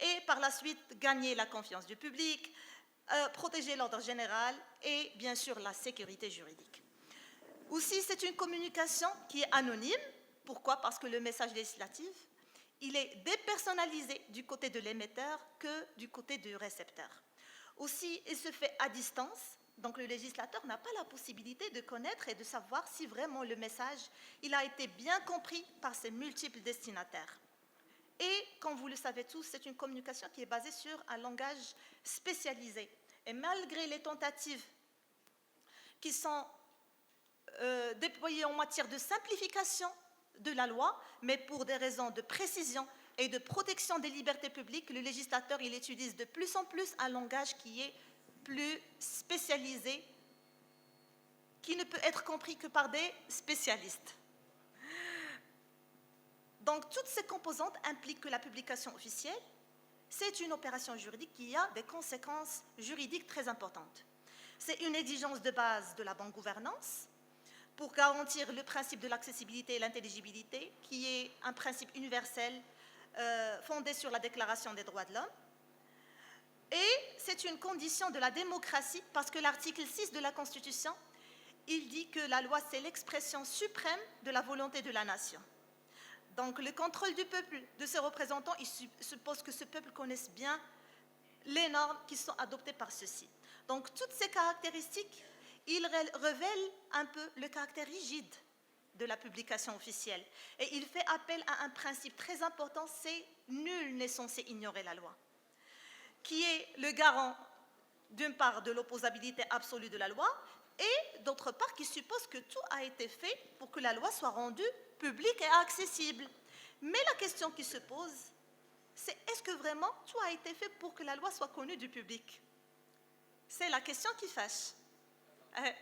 Et par la suite, gagner la confiance du public, protéger l'ordre général et bien sûr la sécurité juridique. Aussi, c'est une communication qui est anonyme. Pourquoi ? Parce que le message législatif, il est dépersonnalisé du côté de l'émetteur que du côté du récepteur. Aussi, il se fait à distance, donc le législateur n'a pas la possibilité de connaître et de savoir si vraiment le message il a été bien compris par ses multiples destinataires. Et, comme vous le savez tous, c'est une communication qui est basée sur un langage spécialisé. Et malgré les tentatives qui sont déployé en matière de simplification de la loi, mais pour des raisons de précision et de protection des libertés publiques, le législateur il utilise de plus en plus un langage qui est plus spécialisé, qui ne peut être compris que par des spécialistes. Donc, toutes ces composantes impliquent que la publication officielle, c'est une opération juridique qui a des conséquences juridiques très importantes. C'est une exigence de base de la bonne gouvernance pour garantir le principe de l'accessibilité et l'intelligibilité, qui est un principe universel fondé sur la Déclaration des droits de l'homme. Et c'est une condition de la démocratie parce que l'article 6 de la Constitution, il dit que la loi, c'est l'expression suprême de la volonté de la nation. Donc, le contrôle du peuple, de ses représentants, il suppose que ce peuple connaisse bien les normes qui sont adoptées par ceux-ci. Donc, toutes ces caractéristiques, ils révèlent un peu le caractère rigide de la publication officielle. Et il fait appel à un principe très important, c'est « nul n'est censé ignorer la loi », qui est le garant, d'une part, de l'opposabilité absolue de la loi, et d'autre part, qui suppose que tout a été fait pour que la loi soit rendue publique et accessible. Mais la question qui se pose, c'est est-ce que vraiment tout a été fait pour que la loi soit connue du public? C'est la question qui fâche.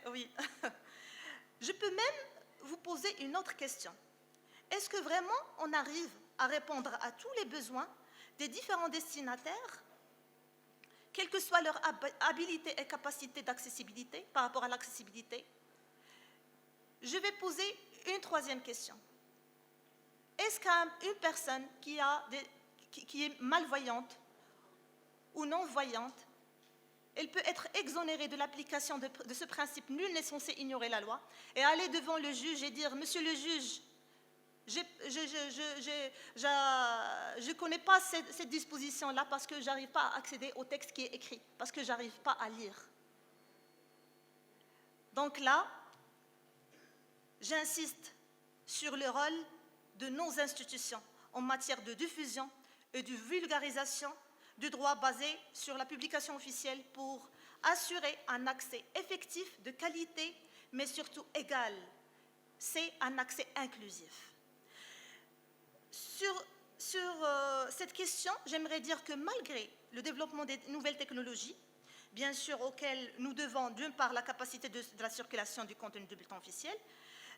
Oui. Je peux même vous poser une autre question. Est-ce que vraiment on arrive à répondre à tous les besoins des différents destinataires, quelle que soit leur habilité et capacité d'accessibilité par rapport à l'accessibilité? Je vais poser une troisième question. Est-ce qu'une personne qui est malvoyante ou non-voyante, elle peut être exonérée de l'application de ce principe « nul n'est censé ignorer la loi » et aller devant le juge et dire « Monsieur le juge, je ne connais pas cette disposition-là parce que je n'arrive pas à accéder au texte qui est écrit, parce que je n'arrive pas à lire. » Donc là, j'insiste sur le rôle de nos institutions en matière de diffusion et de vulgarisation du droit basé sur la publication officielle pour assurer un accès effectif de qualité, mais surtout égal. C'est un accès inclusif. Sur cette question, j'aimerais dire que malgré le développement des nouvelles technologies, bien sûr auxquelles nous devons d'une part la capacité de la circulation du contenu du bulletin officiel,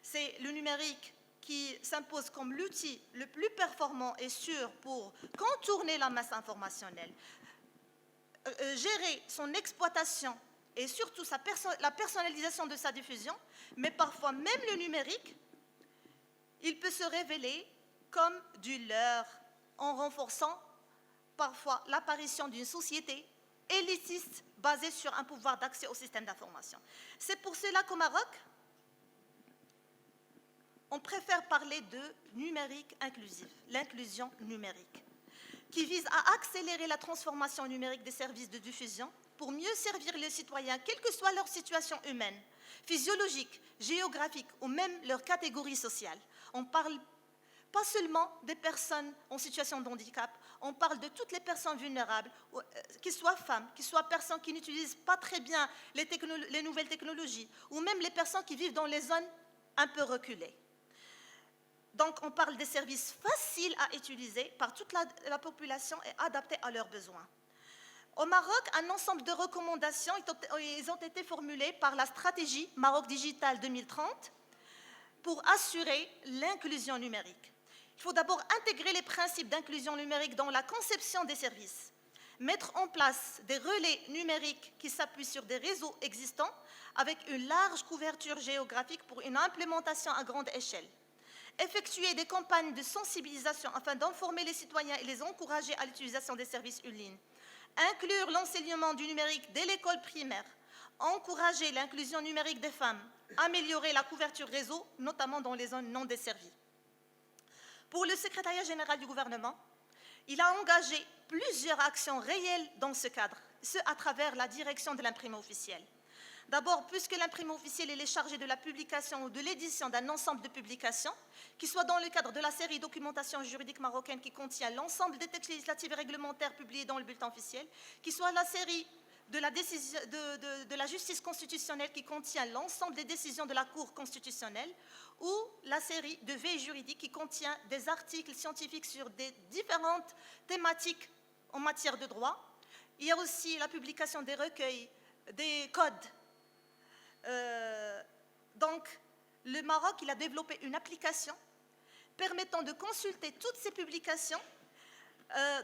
c'est le numérique qui s'impose comme l'outil le plus performant et sûr pour contourner la masse informationnelle, gérer son exploitation et surtout la personnalisation de sa diffusion, mais parfois même le numérique, il peut se révéler comme du leurre en renforçant parfois l'apparition d'une société élitiste basée sur un pouvoir d'accès au système d'information. C'est pour cela qu'au Maroc, on préfère parler de numérique inclusif, l'inclusion numérique, qui vise à accélérer la transformation numérique des services de diffusion pour mieux servir les citoyens, quelle que soit leur situation humaine, physiologique, géographique ou même leur catégorie sociale. On parle pas seulement des personnes en situation de handicap, on parle de toutes les personnes vulnérables, qu'ils soient femmes, qu'ils soient personnes qui n'utilisent pas très bien les nouvelles technologies, ou même les personnes qui vivent dans les zones un peu reculées. Donc, on parle des services faciles à utiliser par toute la population et adaptés à leurs besoins. Au Maroc, un ensemble de recommandations ont été formulées par la stratégie Maroc Digital 2030 pour assurer l'inclusion numérique. Il faut d'abord intégrer les principes d'inclusion numérique dans la conception des services, mettre en place des relais numériques qui s'appuient sur des réseaux existants avec une large couverture géographique pour une implémentation à grande échelle, effectuer des campagnes de sensibilisation afin d'informer les citoyens et les encourager à l'utilisation des services en ligne, inclure l'enseignement du numérique dès l'école primaire, encourager l'inclusion numérique des femmes, améliorer la couverture réseau, notamment dans les zones non desservies. Pour le secrétariat général du gouvernement, il a engagé plusieurs actions réelles dans ce cadre, ce à travers la direction de l'imprimé officiel. D'abord, puisque l'imprimé officiel est chargé de la publication ou de l'édition d'un ensemble de publications, qui soit dans le cadre de la série documentation juridique marocaine qui contient l'ensemble des textes législatifs et réglementaires publiés dans le bulletin officiel, qui soit la série de la justice constitutionnelle qui contient l'ensemble des décisions de la Cour constitutionnelle, ou la série de veille juridique qui contient des articles scientifiques sur des différentes thématiques en matière de droit. Il y a aussi la publication des recueils, des codes. Donc, le Maroc, il a développé une application permettant de consulter toutes ces publications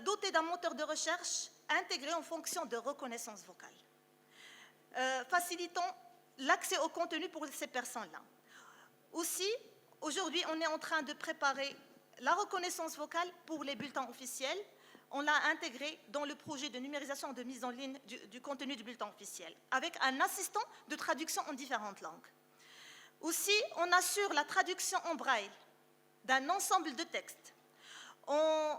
dotées d'un moteur de recherche intégré en fonction de reconnaissance vocale, facilitant l'accès au contenu pour ces personnes-là. Aussi, aujourd'hui, on est en train de préparer la reconnaissance vocale pour les bulletins officiels. On l'a intégré dans le projet de numérisation de mise en ligne du contenu du bulletin officiel, avec un assistant de traduction en différentes langues. Aussi, on assure la traduction en braille d'un ensemble de textes. On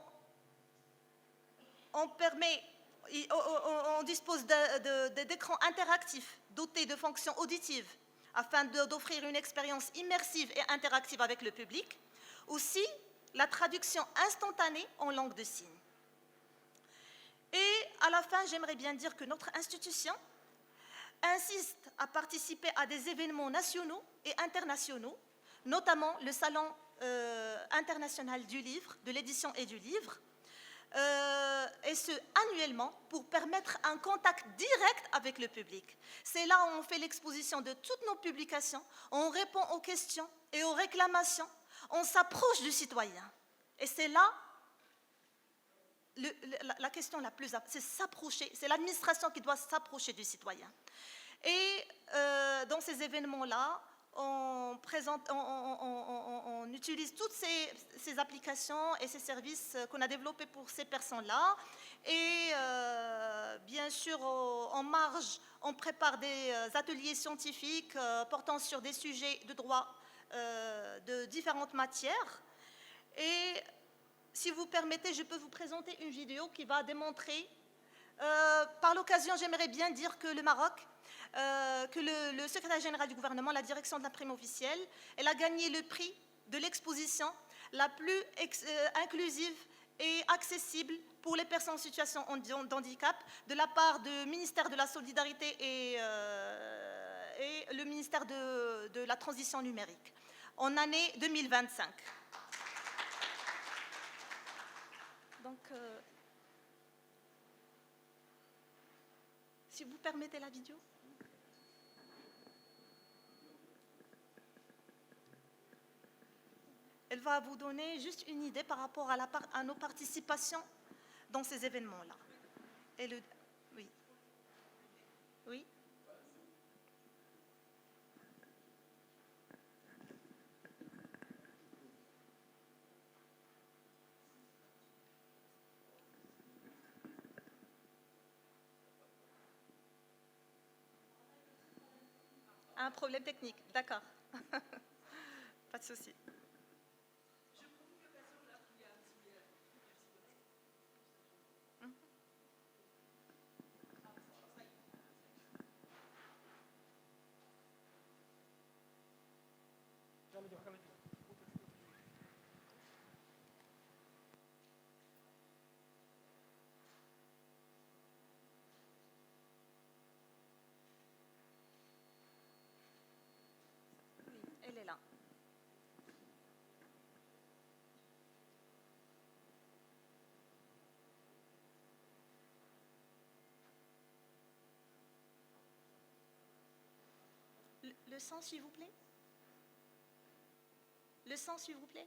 dispose d'écrans interactifs dotés de fonctions auditives afin d'offrir une expérience immersive et interactive avec le public. Aussi, la traduction instantanée en langue de signes. Et à la fin, j'aimerais bien dire que notre institution insiste à participer à des événements nationaux et internationaux, notamment le Salon international du livre, de l'édition et du livre, et ce, annuellement, pour permettre un contact direct avec le public. C'est là où on fait l'exposition de toutes nos publications, on répond aux questions et aux réclamations, on s'approche du citoyen. Et c'est là la question la plus... c'est s'approcher, c'est l'administration qui doit s'approcher du citoyen. Et dans ces événements-là, on utilise toutes ces applications et ces services qu'on a développés pour ces personnes-là. Et bien sûr, en marge, on prépare des ateliers scientifiques portant sur des sujets de droit de différentes matières. Et si vous permettez, je peux vous présenter une vidéo qui va démontrer. Par l'occasion, j'aimerais bien dire que le Maroc, que le secrétaire général du gouvernement, la direction de l'imprimerie officielle, elle a gagné le prix de l'exposition la plus inclusive et accessible pour les personnes en situation d'handicap de la part du ministère de la Solidarité et le ministère de la Transition numérique en année 2025. Donc, si vous permettez la vidéo. Elle va vous donner juste une idée par rapport à nos participations dans ces événements-là. Oui. Oui. Un problème technique, d'accord. Pas de souci. Elle est là. Le son, s'il vous plaît. Le son, s'il vous plaît.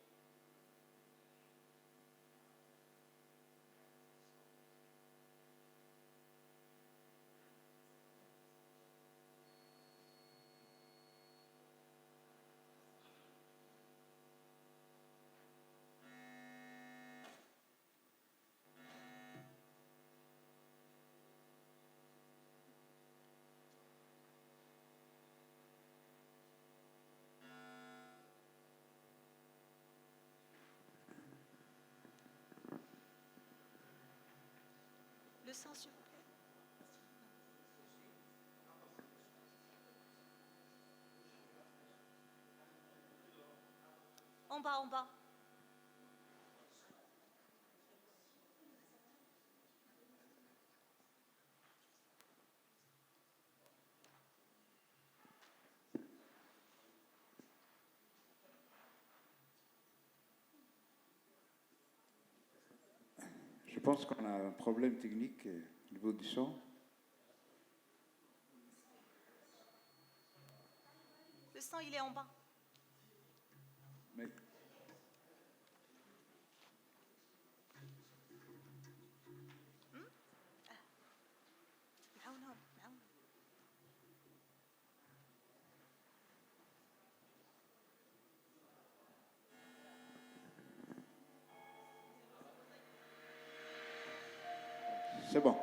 Le son, s'il vous plaît. En bas, en bas. Je pense qu'on a un problème technique au niveau du son. Le son, il est en bas. Mais c'est bon.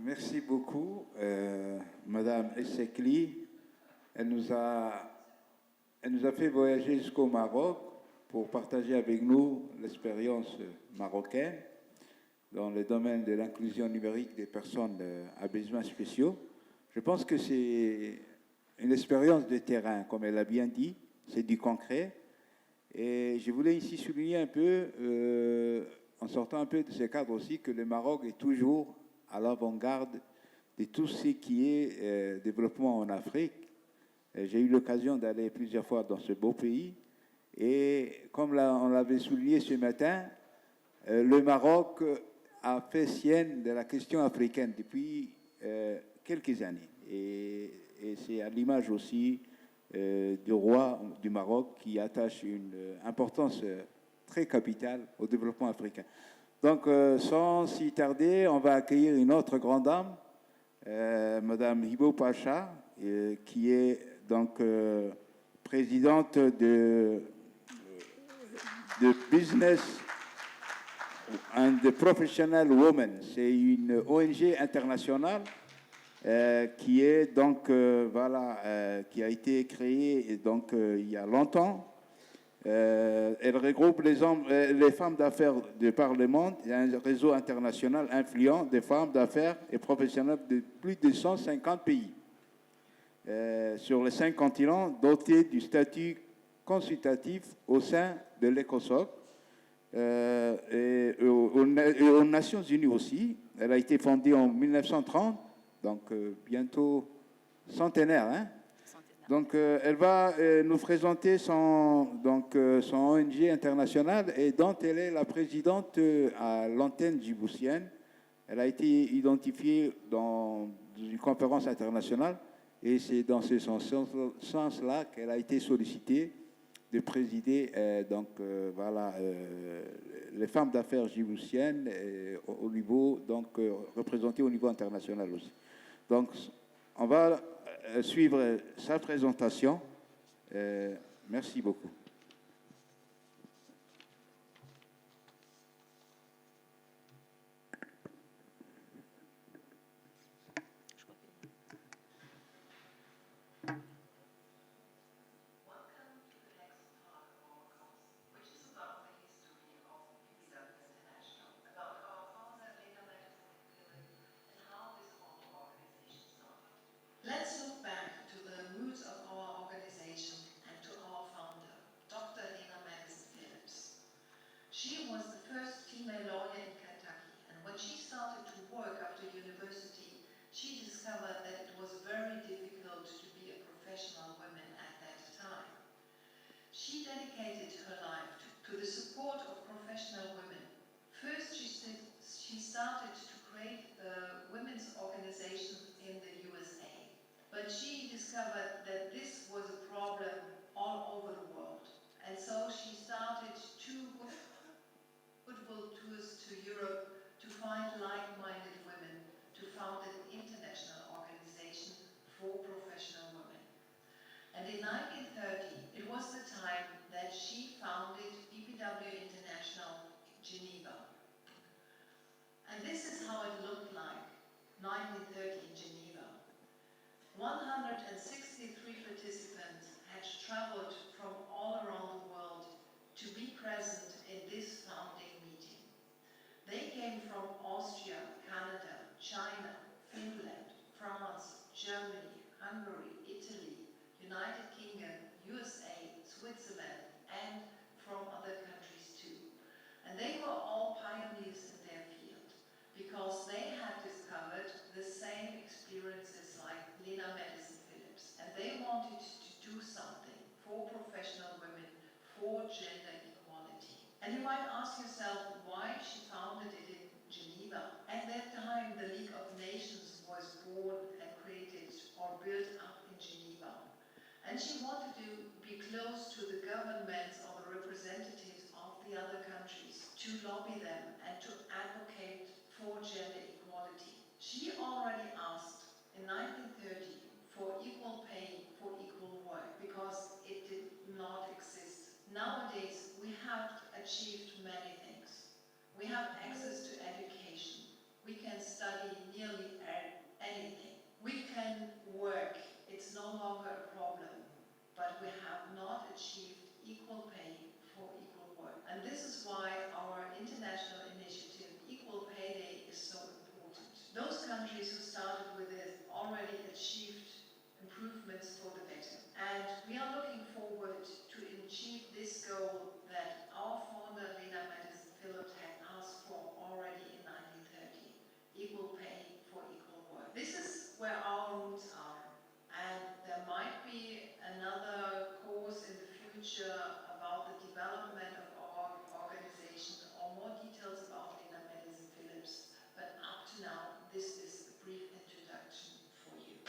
Merci beaucoup, Madame Essekli. Elle nous a fait voyager jusqu'au Maroc pour partager avec nous l'expérience marocaine dans le domaine de l'inclusion numérique des personnes à besoins spéciaux. Je pense que c'est une expérience de terrain, comme elle a bien dit, c'est du concret. Et je voulais ici souligner un peu, en sortant un peu de ce cadre aussi, que le Maroc est toujours à l'avant-garde de tout ce qui est développement en Afrique. J'ai eu l'occasion d'aller plusieurs fois dans ce beau pays. Et comme on l'avait souligné ce matin, le Maroc a fait sienne de la question africaine depuis quelques années. Et c'est à l'image aussi du roi du Maroc qui attache une importance très capitale au développement africain. Donc, sans s'y tarder, on va accueillir une autre grande dame, Madame Hibo Pacha, qui est donc présidente de Business and the Professional Women. C'est une ONG internationale qui est donc qui a été créée donc il y a longtemps. Elle regroupe les femmes d'affaires de par le monde. Il y a un réseau international influent des femmes d'affaires et professionnelles de plus de 150 pays sur les 5 continents, dotés du statut consultatif au sein de l'ECOSOC et aux Nations Unies aussi. Elle a été fondée en 1930, donc bientôt centenaire, hein. Donc, elle va nous présenter son ONG internationale et dont elle est la présidente à l'antenne djiboutienne. Elle a été identifiée dans une conférence internationale et c'est dans ce sens-là qu'elle a été sollicitée de présider les femmes d'affaires djiboutiennes au niveau, représentées au niveau international aussi. Donc, on va suivre sa présentation. Merci beaucoup. discovered that this was a problem all over the world. And so she started two football tours to Europe to find like-minded women to found an international organization for professional women. And in 1930, it was the time that she founded BPW International Geneva. And this is how it looked like, 1930 in Geneva. 163 participants had traveled from all around the world to be present in this founding meeting. They came from Austria, Canada, China, Finland, France, Germany, Hungary, Italy, United Kingdom, USA, Switzerland, and from other countries too. And they were all pioneers in their field because they had discovered the same experiences like Lena Madison-Phillips, and they wanted to do something for professional women, for gender equality. And you might ask yourself why she founded it in Geneva. At that time, the League of Nations was born and created or built up in Geneva. And she wanted to be close to the governments or the representatives of the other countries, to lobby them and to advocate for gender equality. She already asked in 1930 for equal pay for equal work because it did not exist. Nowadays, we have achieved many things. We have access to education. We can study nearly anything. We can work. It's no longer a problem. But we have not achieved equal pay for equal work. And this is why our international initiative, Equal Pay Day, is so important. Those countries who started with it already achieved improvements for the better. And we are looking forward to achieve this goal that our founder, Lena Madison-Phillips, had asked for already in 1930, equal pay for equal work. This is where our roots are. And there might be another course in the future about the development of our organization or more details about Lena Madison-Phillips. But up to now, this is a brief introduction for you.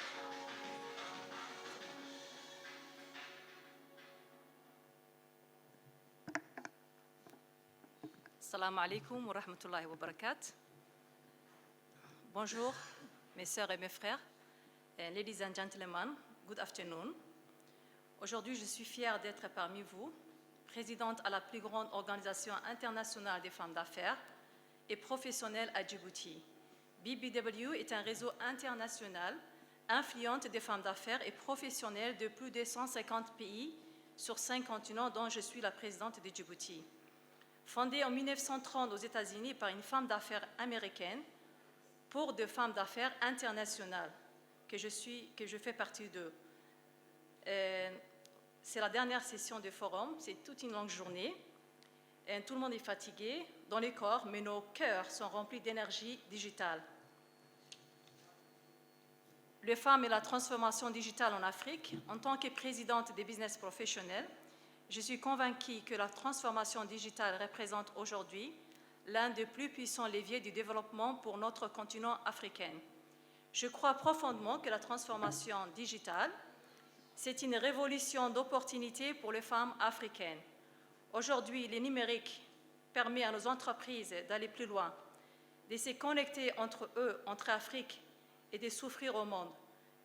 Assalamu alaikum wa rahmatullahi wa barakatuh. Bonjour, mes sœurs et mes frères. Ladies and gentlemen, good afternoon. Aujourd'hui, je suis fière d'être parmi vous, présidente à la plus grande organisation internationale des femmes d'affaires et professionnelles à Djibouti. BBW est un réseau international influent des femmes d'affaires et professionnelles de plus de 150 pays sur 5 continents dont je suis la présidente de Djibouti. Fondée en 1930 aux États-Unis par une femme d'affaires américaine pour des femmes d'affaires internationales, que je fais partie d'eux. C'est la dernière session du forum, c'est toute une longue journée. Et tout le monde est fatigué dans les corps, mais nos cœurs sont remplis d'énergie digitale. Les femmes et la transformation digitale en Afrique, en tant que présidente des business professionnels, je suis convaincue que la transformation digitale représente aujourd'hui l'un des plus puissants leviers du développement pour notre continent africain. Je crois profondément que la transformation digitale, c'est une révolution d'opportunités pour les femmes africaines. Aujourd'hui, le numérique permet à nos entreprises d'aller plus loin, de se connecter entre eux, entre Afrique, et de s'offrir au monde.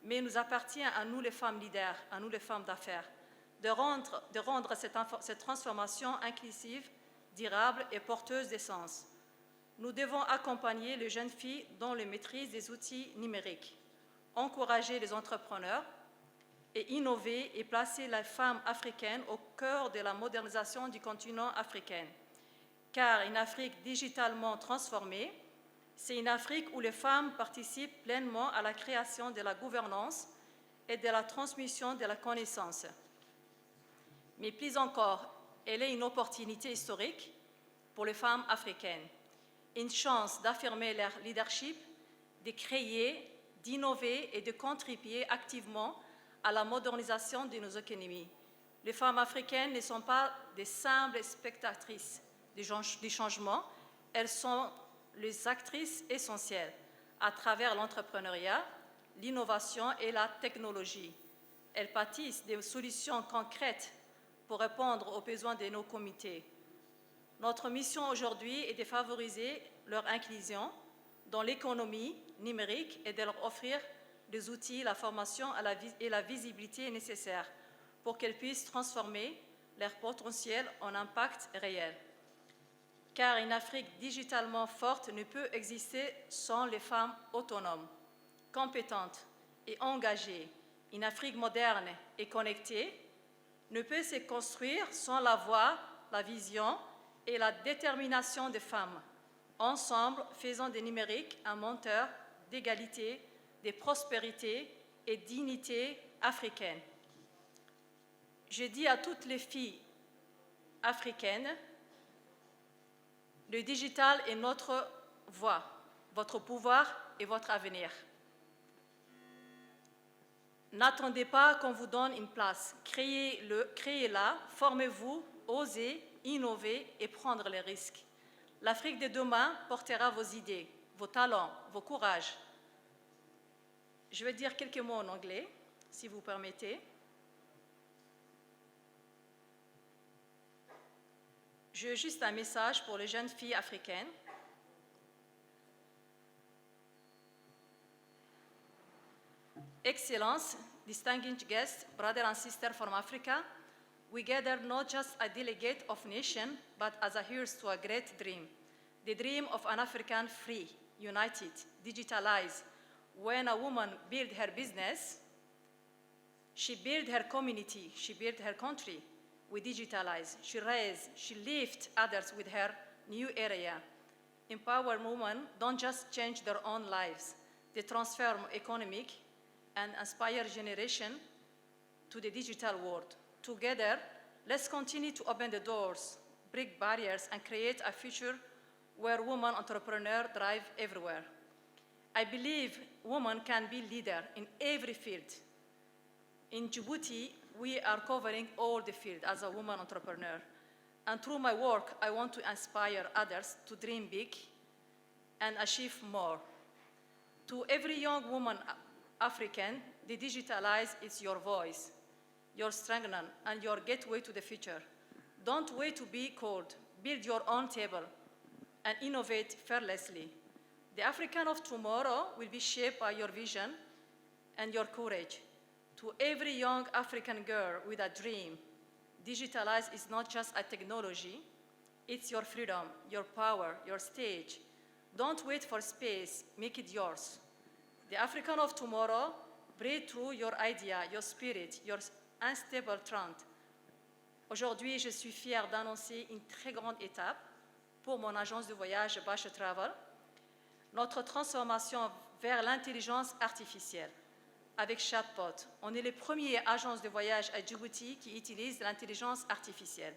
Mais il nous appartient à nous les femmes leaders, à nous les femmes d'affaires, de rendre cette transformation inclusive, durable et porteuse de sens. Nous devons accompagner les jeunes filles dans la maîtrise des outils numériques, encourager les entrepreneurs et innover et placer la femme africaine au cœur de la modernisation du continent africain. Car une Afrique digitalement transformée, c'est une Afrique où les femmes participent pleinement à la création de la gouvernance et de la transmission de la connaissance. Mais plus encore, elle est une opportunité historique pour les femmes africaines, une chance d'affirmer leur leadership, de créer, d'innover et de contribuer activement à la modernisation de nos économies. Les femmes africaines ne sont pas des simples spectatrices des changements, elles sont les actrices essentielles à travers l'entrepreneuriat, l'innovation et la technologie. elles bâtissent des solutions concrètes pour répondre aux besoins de nos comités. Notre mission aujourd'hui est de favoriser leur inclusion dans l'économie numérique et de leur offrir des outils, la formation et la visibilité nécessaires pour qu'elles puissent transformer leur potentiel en impact réel. Car une Afrique digitalement forte ne peut exister sans les femmes autonomes, compétentes et engagées. Une Afrique moderne et connectée ne peut se construire sans la voix, la vision et la détermination des femmes. Ensemble, faisons du numérique un moteur d'égalité, de prospérité et de dignité africaine. Je dis à toutes les filles africaines, le digital est notre voie, votre pouvoir et votre avenir. N'attendez pas qu'on vous donne une place. Créez-la, formez-vous, osez, innovez et prendre les risques. L'Afrique de demain portera vos idées, vos talents, vos courages. Je vais dire quelques mots en anglais, si vous permettez. J'ai juste un message pour les jeunes filles africaines. Excellence, distinguished guests, brothers and sisters from Africa, we gather not just a delegate of nation, but as a heirs to a great dream, the dream of an African free, united, digitalized. When a woman builds her business, she builds her community, she builds her country. We digitalize, she raises, she lifts others with her new area. Empower women don't just change their own lives, they transform economic and inspire generation to the digital world. Together, let's continue to open the doors, break barriers, and create a future where women entrepreneurs thrive everywhere. I believe women can be leaders in every field. In Djibouti, we are covering all the field as a woman entrepreneur. And through my work, I want to inspire others to dream big and achieve more. To every young woman African, the digitalize is your voice, your strength, and your gateway to the future. Don't wait to be called. Build your own table and innovate fearlessly. The African of tomorrow will be shaped by your vision and your courage. To every young African girl with a dream, digitalize is not just a technology, it's your freedom, your power, your stage. Don't wait for space, make it yours. The African of tomorrow, breathe through your idea, your spirit, your unstable trend. Aujourd'hui, je suis fière d'annoncer une très grande étape pour mon agence de voyage Basha Travel, notre transformation vers l'intelligence artificielle. Avec Chatbot, on est les premières agences de voyage à Djibouti qui utilisent l'intelligence artificielle.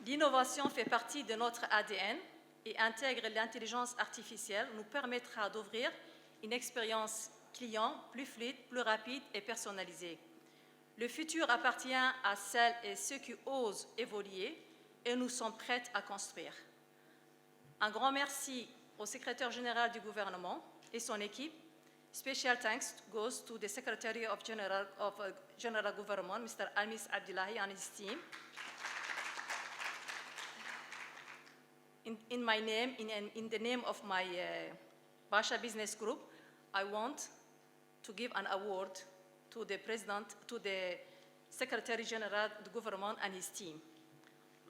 L'innovation fait partie de notre ADN et intégrer l'intelligence artificielle nous permettra d'offrir une expérience client plus fluide, plus rapide et personnalisée. Le futur appartient à celles et ceux qui osent évoluer et nous sommes prêts à construire. Un grand merci au secrétaire général du gouvernement et son équipe. Special thanks goes to the Secretary of General Government, Mr. Almis Abdullahi, and his team. In my name, in the name of my Basha Business Group, I want to give an award to the President, to the Secretary General of the Government and his team.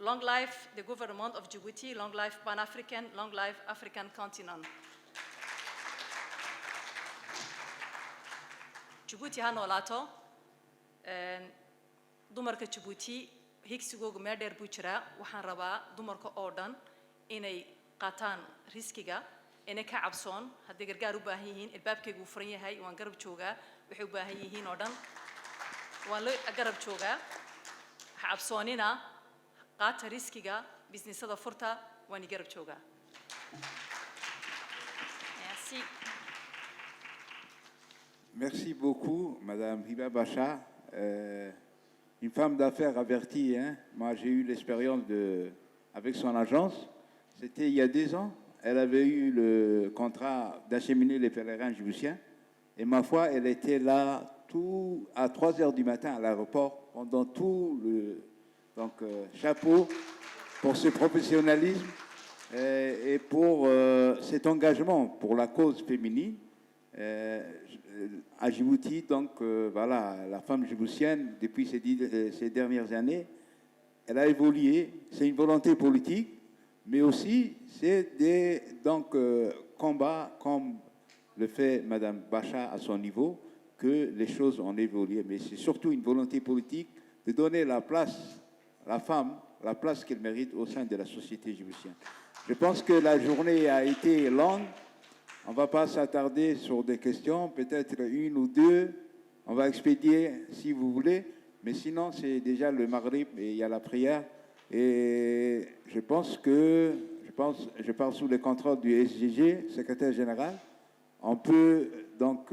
Long life the government of Djibouti, long life Pan-African, long life African continent. Djibouti ha noolaato, dumarka Djibouti higsigooga meel dheer buu jiraa. Waxaan rabaa dumarka oo dhan inay qaataan riskiga, inay ka cabsoon. Hadday gargaar u baahan yihiin, albaabkaygu uu furan yahay, waan garab joogaa. Waxay u baahan yihiin oo dhan waan la garab joogaa. Ha cabsoonina, qaata riskiga, businessada furta, waan garab joogaa. Merci. Merci beaucoup, Madame Hiba Basha. Une femme d'affaires avertie. Hein. Moi, j'ai eu l'expérience avec son agence. C'était il y a 2 ans. Elle avait eu le contrat d'acheminer les pèlerins djiboutiens. Et ma foi, elle était là à 3 heures du matin à l'aéroport pendant tout le... Donc, chapeau pour ce professionnalisme et pour cet engagement pour la cause féminine. À Djibouti, donc voilà, la femme djiboutienne, depuis ces dernières années, elle a évolué. C'est une volonté politique, mais aussi c'est des combats comme le fait Mme Bacha à son niveau, que les choses ont évolué. Mais c'est surtout une volonté politique de donner la place, la femme, la place qu'elle mérite au sein de la société djiboutienne. Je pense que la journée a été longue. On ne va pas s'attarder sur des questions, peut-être une ou deux. On va expédier si vous voulez. Mais sinon, c'est déjà le Maghrib et il y a la prière. Et je parle sous le contrôle du SGG, secrétaire général. On peut donc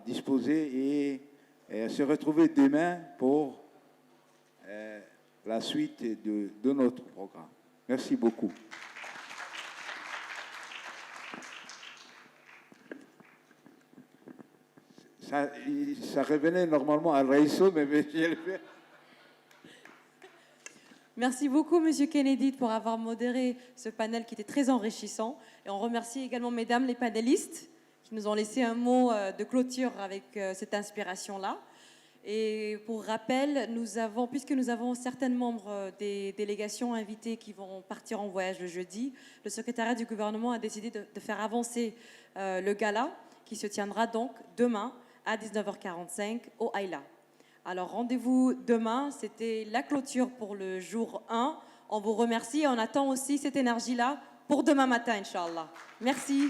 disposer et se retrouver demain pour la suite de notre programme. Merci beaucoup. Ça revenait normalement à Raïsso, mais je vais le faire. Merci beaucoup, Monsieur Kennedy, pour avoir modéré ce panel qui était très enrichissant. Et on remercie également, mesdames les panélistes, qui nous ont laissé un mot de clôture avec cette inspiration-là. Et pour rappel, puisque nous avons certains membres des délégations invitées qui vont partir en voyage le jeudi, le secrétariat du gouvernement a décidé de faire avancer le gala, qui se tiendra donc demain à 19h45 au Aïla. Alors rendez-vous demain, c'était la clôture pour le jour 1. On vous remercie et on attend aussi cette énergie-là pour demain matin, Inch'Allah. Merci.